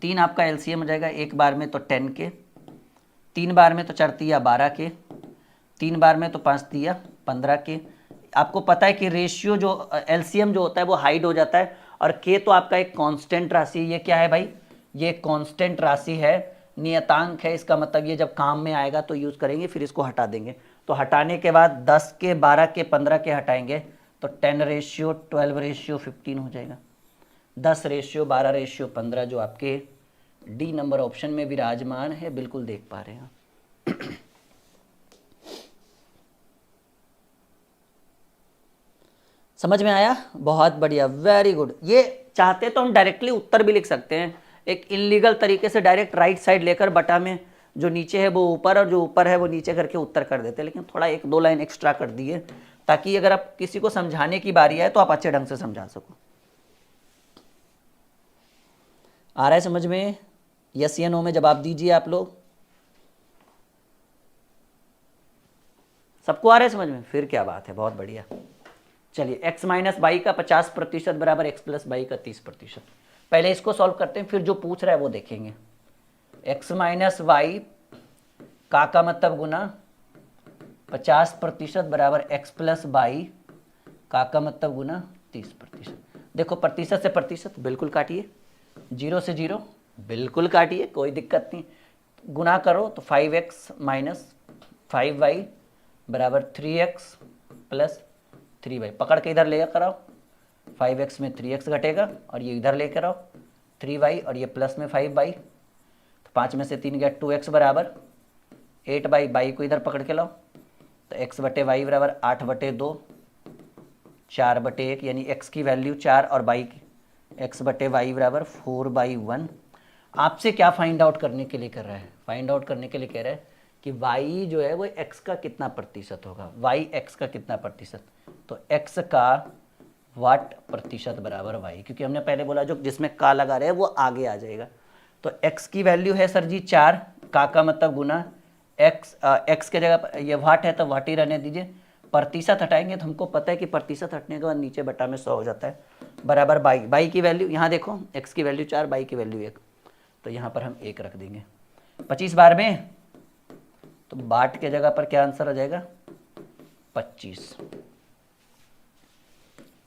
3 आपका एलसीएम हो जाएगा, एक बार में तो 10k, 3 बार में तो 4×3 12k, 3 बार में तो 5×3 15k। आपको पता है कि रेशियो जो एलसीएम जो होता है वो हाइड हो जाता है, और k तो आपका एक कांस्टेंट राशि, ये क्या है भाई, ये कांस्टेंट राशि है, नियतांक है। इसका मतलब ये जब काम में आएगा तो यूज़ करेंगे, फिर इसको हटा देंगे। तो हटाने के बाद 10k 12k 15k हटाएंगे तो 10:12:15 हो जाएगा। 10:12:15 जो आपके डी नंबर ऑप्शन में विराजमान है, बिल्कुल देख पा रहे हैं। समझ में आया? बहुत बढ़िया, वेरी गुड। ये चाहते तो हम डायरेक्टली उत्तर भी लिख सकते हैं, एक इनलीगल तरीके से डायरेक्ट राइट साइड लेकर बटा में जो नीचे है वो ऊपर और जो ऊपर है वो नीचे करके उत्तर कर देते, लेकिन थोड़ा 1-2 लाइन एक्स्ट्रा कर दिए ताकि अगर आप किसी को समझाने की बारी आए तो आप अच्छे ढंग से समझा सको। आ रहा है समझ में? यस या नो में जवाब दीजिए आप लोग। सबको आ रहा है समझ में? फिर क्या बात है, बहुत बढ़िया। चलिए x माइनस वाई का 50% बराबर x प्लस वाई का 30%। पहले इसको सॉल्व करते हैं, फिर जो पूछ रहा है वो देखेंगे। x माइनस वाई का मतलब गुना 50% बराबर x प्लस वाई का मतलब गुना 30%। देखो प्रतिशत से प्रतिशत बिल्कुल काटिए, 0 से 0 बिल्कुल काटिए, कोई दिक्कत नहीं। गुना करो तो 5x माइनस 5y बराबर 3x प्लस 3y। पकड़ के इधर लेकर आओ, 5x में 3x घटेगा और ये इधर लेकर आओ 3y और ये प्लस में 5y, तो 5 में से 3 गया 2x बराबर 8y। बाई को इधर पकड़ के लाओ तो x/y बराबर 8/2 4/1, यानी x की वैल्यू 4 और y की x/y बराबर 4/1। आपसे क्या फाइंड आउट करने के लिए कर रहा है? फाइंड आउट करने के लिए कह रहा है कि y जो है वो x का कितना प्रतिशत होगा, y x का कितना प्रतिशत, तो x का वाट प्रतिशत बराबर y, क्योंकि हमने पहले बोला जो जिसमें का लगा रहे हैं वो आगे आ जाएगा। तो x की वैल्यू है सर जी 4, का मतलब गुना x के जगह पर ये वाट है तो वाट ही रहने दीजिए, प्रतिशत हटाएंगे तो हमको पता है कि प्रतिशत हटने के बाद नीचे बटा में 100 हो जाता है, बराबर बाई की वैल्यू यहाँ देखो, x की वैल्यू 4, बाई की वैल्यू 1, तो यहाँ पर हम 1 रख देंगे। 25 बार में तो बाट के जगह पर क्या आंसर आ जाएगा 25।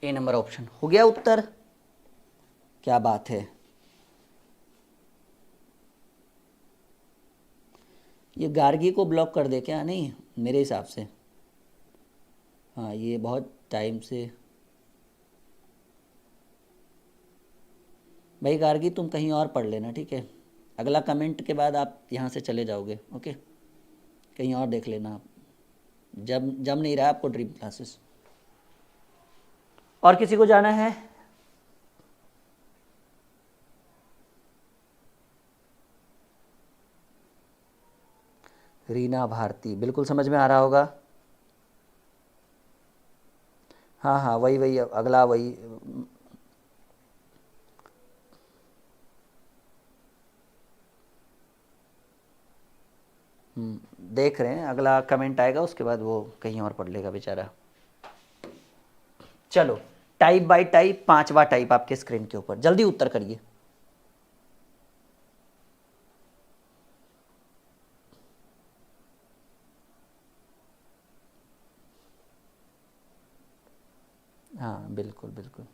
ए नंबर ऑप्शन हो गया उत्तर। क्या बात है, ये गार्गी को ब्लॉक कर दे क्या? नहीं मेरे हिसाब से, हाँ ये बहुत टाइम से। भाई गार्गी तुम कहीं और पढ़ लेना, ठीक है, अगला कमेंट के बाद आप यहाँ से चले जाओगे, ओके, कहीं और देख लेना आप, जब नहीं रहा आपको ड्रीम क्लासेस। और किसी को जाना है? रीना भारती, बिल्कुल समझ में आ रहा होगा। हाँ हाँ वही अगला वही। देख रहे हैं, अगला कमेंट आएगा उसके बाद वो कहीं और पढ़ लेगा बेचारा। चलो टाइप बाय टाइप, 5वां टाइप आपके स्क्रीन के ऊपर, जल्दी उत्तर करिए। हाँ बिल्कुल बिल्कुल,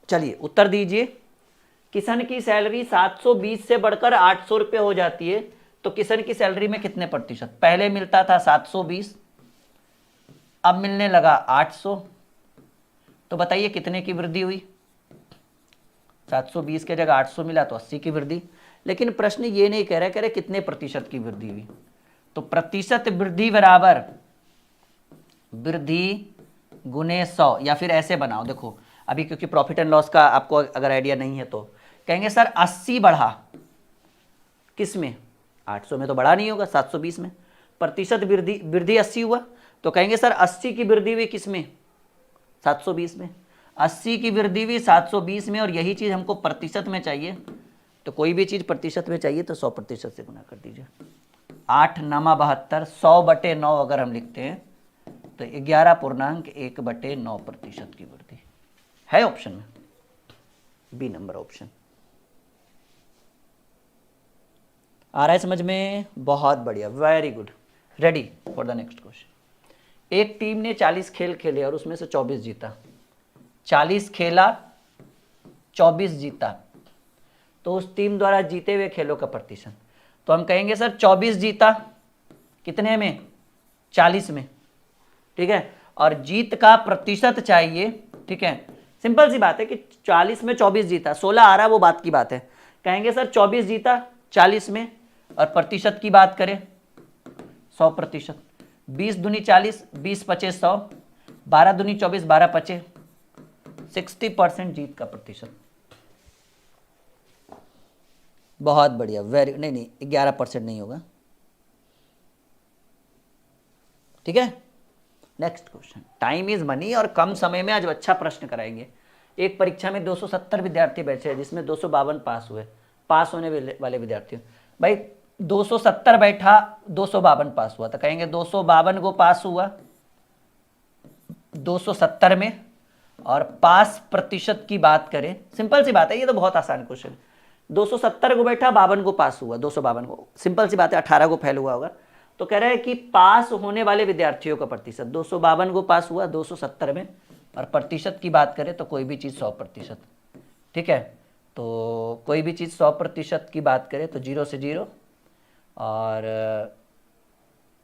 चलिए उत्तर दीजिए। किशन की सैलरी 720 से बढ़कर 800 रुपये हो जाती है, तो किशन की सैलरी में कितने प्रतिशत? पहले मिलता था 720, अब मिलने लगा 800, तो बताइए कितने की वृद्धि हुई? 720 के जगह 800 मिला तो 80 की वृद्धि। लेकिन प्रश्न ये नहीं कह रहा कितने प्रतिशत की वृद्धि हुई, तो प्रतिशत वृद्धि बराबर वृद्धि गुने 100, या फिर ऐसे बनाओ, देखो अभी क्योंकि प्रॉफिट एंड लॉस का आपको अगर आइडिया नहीं है तो कहेंगे सर 80 बढ़ा, किस में? 800 में तो बढ़ा नहीं होगा, 720 में। प्रतिशत वृद्धि 80 हुआ, तो कहेंगे सर 80 की वृद्धि हुई किस में? 720 में। 80 की वृद्धि हुई 720 में, और यही चीज़ हमको प्रतिशत में चाहिए, तो कोई भी चीज़ प्रतिशत में चाहिए तो 100% से गुना कर दीजिए। 8 9 72, 100/9 अगर हम लिखते हैं तो 11.1/9% की वृद्धि है ऑप्शन में, बी नंबर ऑप्शन। आ रहा है समझ में? बहुत बढ़िया, very good. Ready for the next question. एक टीम ने 40 खेल खेले और उसमें से 24 जीता। 40 खेला, 24 जीता, तो उस टीम द्वारा जीते हुए खेलों का प्रतिशत। तो हम कहेंगे सर 24 जीता कितने में? 40 में, ठीक है, और जीत का प्रतिशत चाहिए, ठीक है। सिंपल सी बात है कि 40 में 24 जीता, 16 आ रहा वो बात की बात है। कहेंगे सर 24 जीता 40 में, और प्रतिशत की बात करें 100%। 20 दूनी 40, 20 पचे 100, 12 दूनी 24, 12 पचे 60% जीत का प्रतिशत। बहुत बढ़िया, वेरी, नहीं 11% नहीं होगा, ठीक है। Next question. Time is money, और कम समय में आज अच्छा प्रश्न कराएंगे। एक परीक्षा में 270 विद्यार्थी बैठे हैं, जिसमें 252 पास हुए। पास होने वाले विद्यार्थी, भाई 270 बैठा, 252 पास हुआ, तो कहेंगे 252 को पास हुआ 270 में, और पास प्रतिशत की बात करें, सिंपल सी बात है, ये तो बहुत आसान क्वेश्चन है। 270 को बैठा, 52 को पास हुआ, 252 को, सिंपल सी बात है, 18 को फेल हुआ होगा। तो कह रहा है कि पास होने वाले विद्यार्थियों का प्रतिशत, 252 को पास हुआ 270 में, और प्रतिशत की बात करें तो कोई भी चीज़ 100%, ठीक है। तो कोई भी चीज़ 100% की बात करें तो 0 से 0, और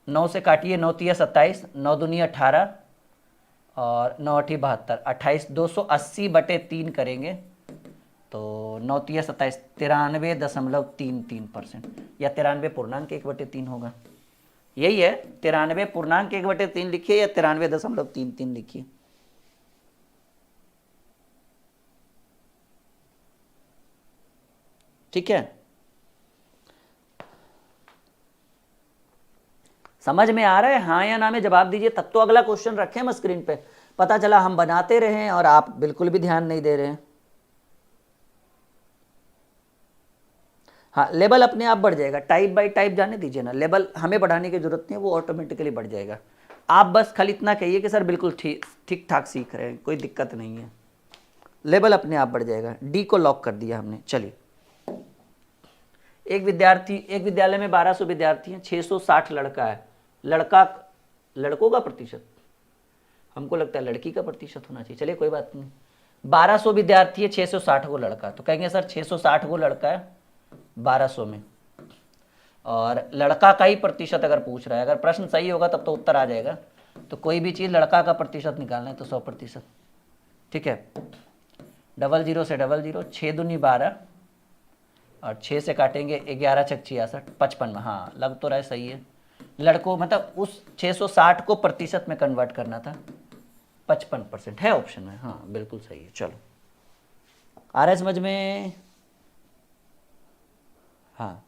9 से काटिए, 9 तिया 27, 9 दूनी 18, और 9 8 72, 28, 280/3 करेंगे तो 9 तिया 27, 93.33%, या 93.1/3 होगा। यही है, 93.1/3 लिखिए, या 93.33 लिखिए। ठीक है, समझ में आ रहा है? हाँ या ना में जवाब दीजिए, तब तो अगला क्वेश्चन रखें हम स्क्रीन पे। पता चला हम बनाते रहे और आप बिल्कुल भी ध्यान नहीं दे रहे हैं। हाँ, लेवल अपने आप बढ़ जाएगा, टाइप बाय टाइप जाने दीजिए ना, लेवल हमें बढ़ाने की जरूरत नहीं है, वो ऑटोमेटिकली बढ़ जाएगा। आप बस खाली इतना कहिए कि सर बिल्कुल ठीक ठाक सीख रहे हैं, कोई दिक्कत नहीं है, लेवल अपने आप बढ़ जाएगा। डी को लॉक कर दिया हमने। चलिए, एक विद्यालय में 1200 विद्यार्थी हैं, 660 लड़का है। लड़कों का प्रतिशत, हमको लगता है लड़की का प्रतिशत होना चाहिए, चलिए कोई बात नहीं। 1200 विद्यार्थी है, 660 को लड़का, तो कहेंगे सर 660 को लड़का है 1200 में, और लड़का का ही प्रतिशत अगर पूछ रहा है, अगर प्रश्न सही होगा तब तो उत्तर आ जाएगा। तो कोई भी चीज़ लड़का का प्रतिशत निकालना है तो 100%, ठीक है। 00 से 00, 6 दूनी 12, और 6 से काटेंगे 11 छक 66, 55 में, हाँ लग तो रहा है सही है। लड़कों मतलब उस 660 को प्रतिशत में कन्वर्ट करना था, 55% है ऑप्शन में, हाँ बिल्कुल सही है। चलो, आ रहा है समझ में? हाँ,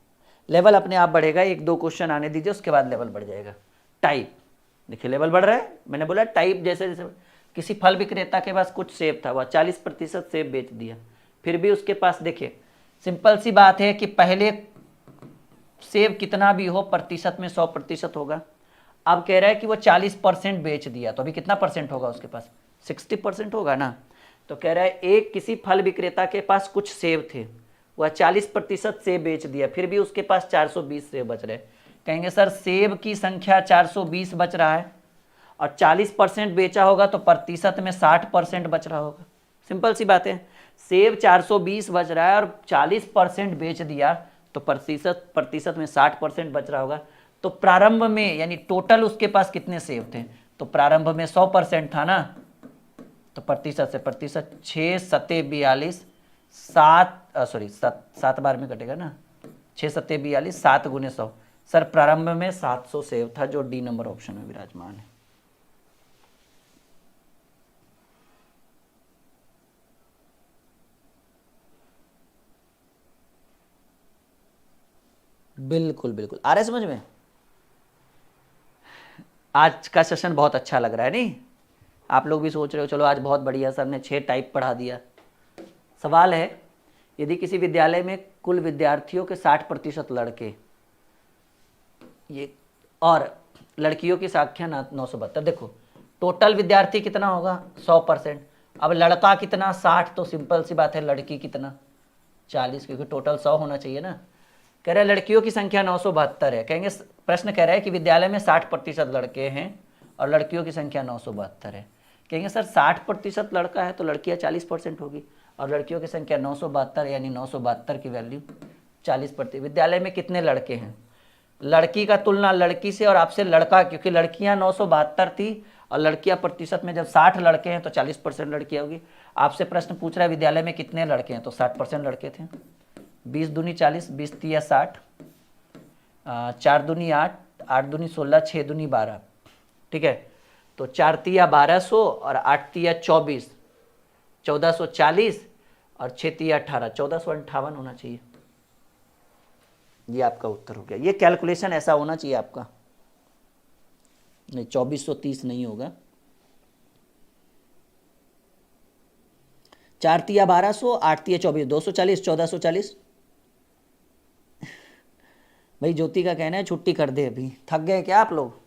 लेवल अपने आप बढ़ेगा, 1-2 क्वेश्चन आने दीजिए, उसके बाद लेवल बढ़ जाएगा। टाइप, देखिए लेवल बढ़ रहा है, मैंने बोला टाइप, जैसे जैसे किसी फल विक्रेता के पास कुछ सेब था, वह 40% सेब बेच दिया, फिर भी उसके पास, देखिए सिंपल सी बात है कि पहले सेब कितना भी हो प्रतिशत में 100% होगा। अब कह रहा है कि वो 40% बेच दिया, तो अभी कितना परसेंट होगा उसके पास? 60% होगा ना। तो कह रहा है एक किसी फल विक्रेता के पास कुछ सेब थे, वह 40% सेब बेच दिया, फिर भी उसके पास 420 सेब बच रहे। कहेंगे सर सेब की संख्या 420 बच रहा है और 40% बेचा होगा तो प्रतिशत में 60% बच रहा होगा। सिंपल सी बात है, सेब 420 बच रहा है और 40% बेच दिया तो प्रतिशत में 60% बच रहा होगा। तो प्रारंभ में यानी टोटल उसके पास कितने सेब थे? तो प्रारंभ में 100% था ना, तो प्रतिशत से प्रतिशत 6 सत्ते 42, 7 बार में कटेगा ना, 6 सत्ते 42, 7 गुने 100। सर प्रारंभ में 700 सेब था, जो डी नंबर ऑप्शन में विराजमान है। बिल्कुल बिल्कुल आ रहा है समझ में। आज का सेशन बहुत अच्छा लग रहा है नहीं? आप लोग भी सोच रहे हो चलो आज बहुत बढ़िया, सर ने 6 टाइप पढ़ा दिया। सवाल है, यदि किसी विद्यालय में कुल विद्यार्थियों के 60% लड़के ये और लड़कियों की संख्या 972, देखो टोटल विद्यार्थी कितना होगा? 100%। अब लड़का कितना? 60, तो सिंपल सी बात है लड़की कितना? 40, क्योंकि टोटल 100 होना चाहिए ना। कह रहे लड़कियों की संख्या 972 है। कहेंगे प्रश्न कह रहा है कि विद्यालय में 60% लड़के हैं और लड़कियों की संख्या 972 है। कहेंगे सर 60% लड़का है तो लड़कियां 40% होगी और लड़कियों की संख्या 972, यानी 972 की वैल्यू 40%। विद्यालय में कितने लड़के हैं? लड़की का तुलना लड़की से और आपसे लड़का, क्योंकि लड़कियां 972 थी और लड़कियां प्रतिशत में जब 60 लड़के हैं तो 40% लड़कियां होगी। आपसे प्रश्न पूछ रहा है विद्यालय में कितने लड़के हैं, तो 60% लड़के थे। 20 दूनी 40, 20 तिया 60, 4 दूनी 8, 8 दूनी 16, 6 दूनी 12, ठीक है। तो 4 तिया 1200 और 8 तिया 24, 1440 और 6 तिया 18, 1458 होना चाहिए। ये आपका उत्तर हो गया। ये कैलकुलेशन ऐसा होना चाहिए आपका, नहीं 2430 नहीं होगा। 4 तिया 1200, 8 तिया 24, 240, 1440। भाई ज्योति का कहना है छुट्टी कर दे, अभी थक गए क्या आप लोग?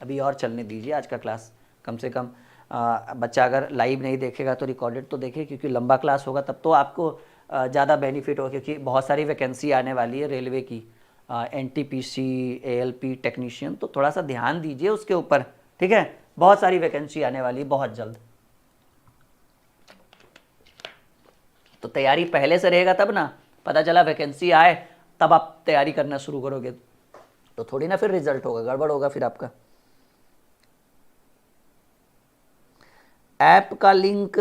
अभी और चलने दीजिए आज का क्लास, कम से कम बच्चा अगर लाइव नहीं देखेगा तो रिकॉर्डेड तो देखे, क्योंकि लंबा क्लास होगा तब तो आपको ज़्यादा बेनिफिट होगा, क्योंकि बहुत सारी वैकेंसी आने वाली है रेलवे की, NTPC, ALP टेक्नीशियन, तो थोड़ा सा ध्यान दीजिए उसके ऊपर, ठीक है। बहुत सारी वैकेंसी आने वाली है बहुत जल्द, तो तैयारी पहले से रहेगा तब ना, पता चला वैकेंसी आए तब आप तैयारी करना शुरू करोगे तो थोड़ी ना फिर रिजल्ट होगा, गड़बड़ होगा फिर आपका। ऐप का लिंक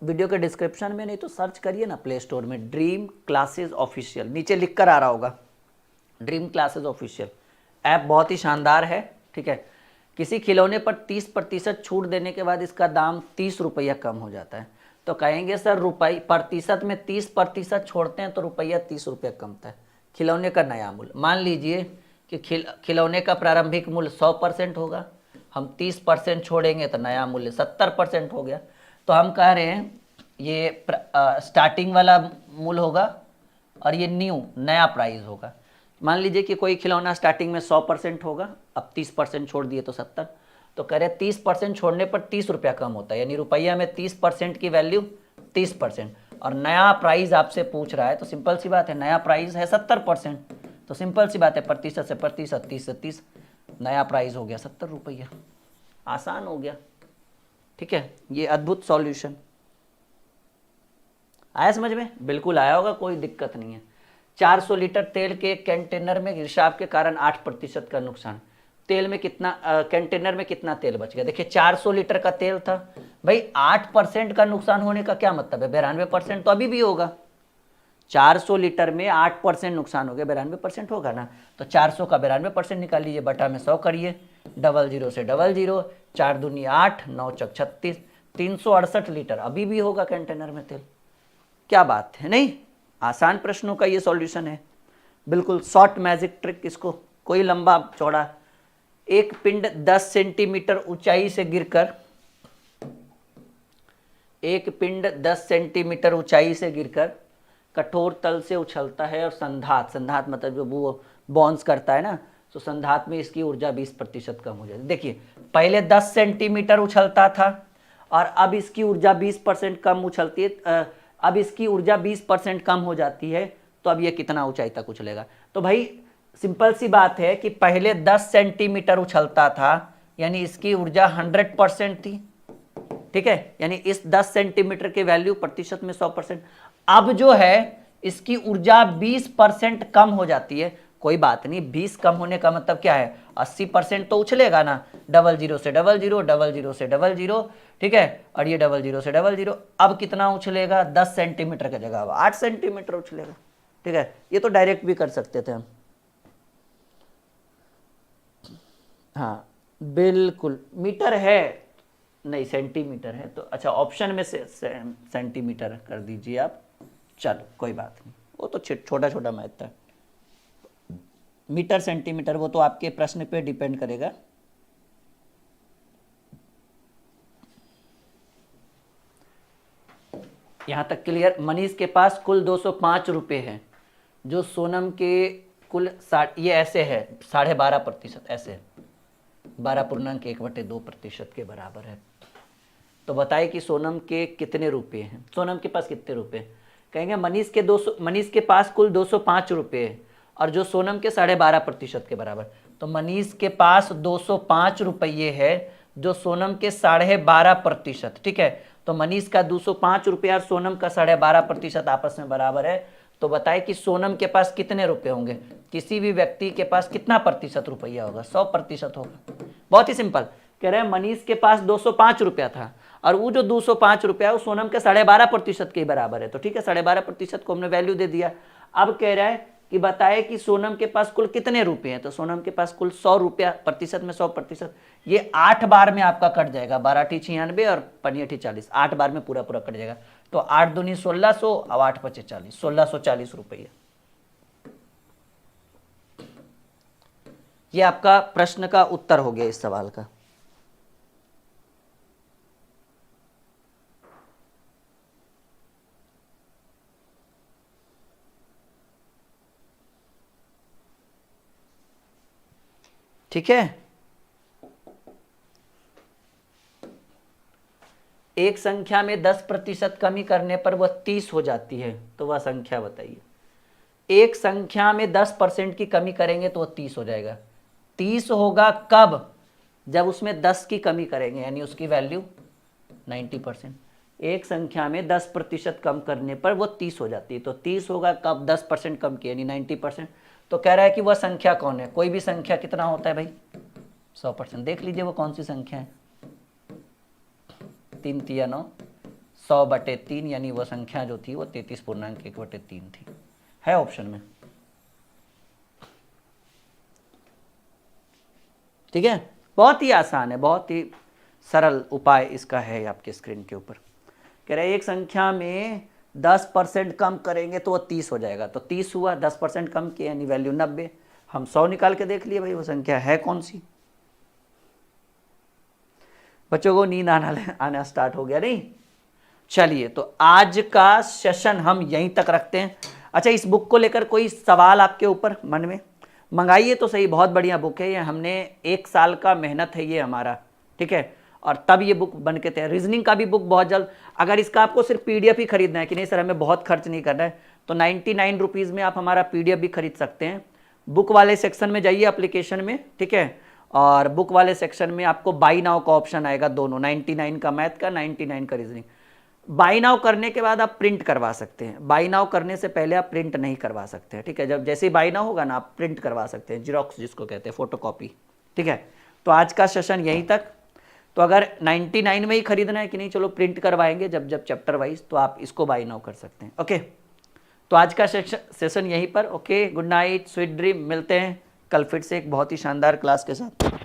वीडियो के डिस्क्रिप्शन में, नहीं तो सर्च करिए ना प्ले स्टोर में, ड्रीम क्लासेस ऑफिशियल, नीचे लिख कर आ रहा होगा ड्रीम क्लासेस ऑफिशियल। ऐप बहुत ही शानदार है, ठीक है। किसी खिलौने पर 30% छूट देने के बाद इसका दाम 30 रुपया कम हो जाता है। तो कहेंगे सर रुपये प्रतिशत में 30% छोड़ते हैं तो रुपया 30 रुपया कमता है। खिलौने का नया मूल्य, मान लीजिए कि खिलौने का प्रारंभिक मूल्य 100% होगा, हम 30% छोड़ेंगे तो नया मूल्य 70% हो गया। तो हम कह रहे हैं ये स्टार्टिंग वाला मूल्य होगा और ये नया प्राइस होगा। मान लीजिए कि कोई खिलौना स्टार्टिंग में 100% होगा, अब 30% छोड़ दिए तो 70, तो कह रहे 30% छोड़ने पर 30 रुपया कम होता है, यानी रुपया में 30% की वैल्यू 30%, और नया प्राइस आपसे पूछ रहा है तो सिंपल सी बात है नया प्राइस है 70%, तो सिंपल सी बात है प्रतिशत से प्रतिशत 30 से 30, नया प्राइस हो गया 70 रुपया। आसान हो गया, ठीक है। ये अद्भुत सॉल्यूशन आया समझ में? बिल्कुल आया होगा, कोई दिक्कत नहीं है। 400 लीटर तेल के कंटेनर में रिसाव के कारण 8% का नुकसान। तेल में कितना कंटेनर में कितना तेल बच गया? देखिए 400 लीटर का तेल था भाई, 8% का नुकसान होने का क्या मतलब है? 92% तो अभी भी होगा। 400 लीटर में 8% नुकसान हो गया, 92% होगा ना। तो 400 का 92% निकाल लीजिए, बटा में 100 करिए, 00 से 00, 4 दूनी 8, 9 चक 36, 368 लीटर अभी भी होगा कंटेनर में तेल। क्या बात है नहीं? आसान प्रश्नों का ये सॉल्यूशन है, बिल्कुल शॉर्ट मैजिक ट्रिक। इसको कोई लंबा चौड़ा, एक पिंड 10 सेंटीमीटर ऊंचाई से गिरकर, एक पिंड 10 सेंटीमीटर ऊंचाई से गिरकर कठोर तल से उछलता है और संधात मतलब जो वो बाउंस करता है ना, तो संधात में इसकी ऊर्जा 20% कम हो जाती है। देखिए पहले 10 सेंटीमीटर उछलता था और अब इसकी ऊर्जा 20% कम उछलती है, अब इसकी ऊर्जा 20% कम हो जाती है, तो अब ये कितना ऊंचाई तक उछलेगा। तो भाई सिंपल सी बात है कि पहले 10 सेंटीमीटर उछलता था यानी इसकी ऊर्जा 100% थी, ठीक है, यानी इस 10 सेंटीमीटर के वैल्यू प्रतिशत में 100%। अब जो है इसकी ऊर्जा 20% कम हो जाती है, कोई बात नहीं, 20 कम होने का मतलब क्या है, 80% तो उछलेगा ना, 00 से 00, 00 से 00, ठीक है, और ये 00 से 00, अब कितना उछलेगा, 10 सेंटीमीटर की जगह 8 सेंटीमीटर उछलेगा, ठीक है। ये तो डायरेक्ट भी कर सकते थे हम, हाँ बिल्कुल, मीटर है नहीं सेंटीमीटर है, तो अच्छा ऑप्शन में से सेंटीमीटर कर दीजिए आप, चलो कोई बात नहीं, वो तो छोटा छोटा मैथ था, मीटर सेंटीमीटर वो तो आपके प्रश्न पे डिपेंड करेगा। यहां तक क्लियर। मनीष के पास कुल 205 रुपये है, जो सोनम के कुल ये ऐसे है 12.5%, ऐसे 12.1/2% के बराबर है। तो बताइए कि सोनम के कितने रुपये हैं, सोनम के पास कितने रुपये, कहेंगे मनीष के पास कुल 205 रुपये है और जो सोनम के 12.5% के बराबर, तो मनीष के पास 205 रुपये है जो सोनम के 12.5%, ठीक है। तो मनीष का 205 रुपये और सोनम का 12.5% आपस में बराबर है। तो बताए कि सोनम के पास कितने रुपए होंगे, किसी भी व्यक्ति के पास कितना प्रतिशत रुपया होगा, 100% होगा। बहुत ही सिंपल, कह रहे हैं मनीष के पास 205 रुपया था और वो जो 205 रुपया वो सोनम के 12.5% के बराबर है, तो ठीक है 12.5% को हमने वैल्यू दे दिया। अब कह रहा है कि बताए कि सोनम के पास कुल कितने रुपए हैं, तो सोनम के पास कुल 100 रुपया, प्रतिशत में 100%, ये 8 बार में आपका कट जाएगा, 12 96 और 5 40, 8 बार में पूरा पूरा कट जाएगा। तो 8 दूनी 1600 और 8 5 40, 1640 रुपये। ये आपका प्रश्न का उत्तर हो गया इस सवाल का। ठीक है, एक संख्या में 10% कमी करने पर वह 30 हो जाती है, तो वह संख्या बताइए। एक संख्या में 10% की कमी करेंगे तो वह 30 हो जाएगा। 30 होगा कब, जब उसमें 10 की कमी करेंगे, यानी उसकी वैल्यू 90%। एक संख्या में 10% कम करने पर वो 30 हो जाती है, तो 30 होगा कब, 10% कम किया यानी 90%। तो कह रहा है कि वह संख्या कौन है, कोई भी संख्या कितना होता है भाई, 100%। देख लीजिए वो कौन सी संख्या है, 3 3 9, 100/3, यानी वह संख्या जो थी वो 33.1/3 थी, है ऑप्शन में। ठीक है, बहुत ही आसान है, बहुत ही सरल उपाय इसका है आपके स्क्रीन के ऊपर। कह रहे एक संख्या में 10% कम करेंगे तो वो 30 हो जाएगा, तो 30 हुआ, 10% कम किया यानी वैल्यू 90। हम 100 निकाल के देख लिए भाई वो संख्या है कौन सी। बच्चों को नींद आना स्टार्ट हो गया नहीं। चलिए, तो आज का सेशन हम यहीं तक रखते हैं। अच्छा, इस बुक को लेकर कोई सवाल आपके ऊपर मन में, मंगाइए तो सही, बहुत बढ़िया बुक है ये, हमने 1 साल का मेहनत है ये हमारा, ठीक है, और तब ये बुक बन के तैयार। रीजनिंग का भी बुक बहुत जल्द, अगर इसका आपको सिर्फ PDF ही खरीदना है कि नहीं सर हमें बहुत खर्च नहीं करना है, तो 99 रुपीज़ में आप हमारा PDF भी खरीद सकते हैं। बुक वाले सेक्शन में जाइए एप्लीकेशन में, ठीक है, और बुक वाले सेक्शन में आपको बाई नाउ का ऑप्शन आएगा, दोनों 99 का मैथ का, 99 का रीजनिंग। बाई नाउ करने के बाद आप प्रिंट करवा सकते हैं, बाई नाउ करने से पहले आप प्रिंट नहीं करवा सकते हैं, ठीक है। जब जैसे ही बाई नाउ होगा ना आप प्रिंट करवा सकते हैं, जीरोक्स जिसको कहते हैं, फोटोकॉपी, ठीक है। तो आज का सेशन यहीं तक। तो अगर 99 में ही खरीदना है कि नहीं चलो प्रिंट करवाएंगे जब जब चैप्टर वाइज, तो आप इसको बाई नाउ कर सकते हैं। ओके, तो आज का सेशन यहीं पर। Okay, good night, sweet dream, मिलते हैं कल फिर से एक बहुत ही शानदार क्लास के साथ।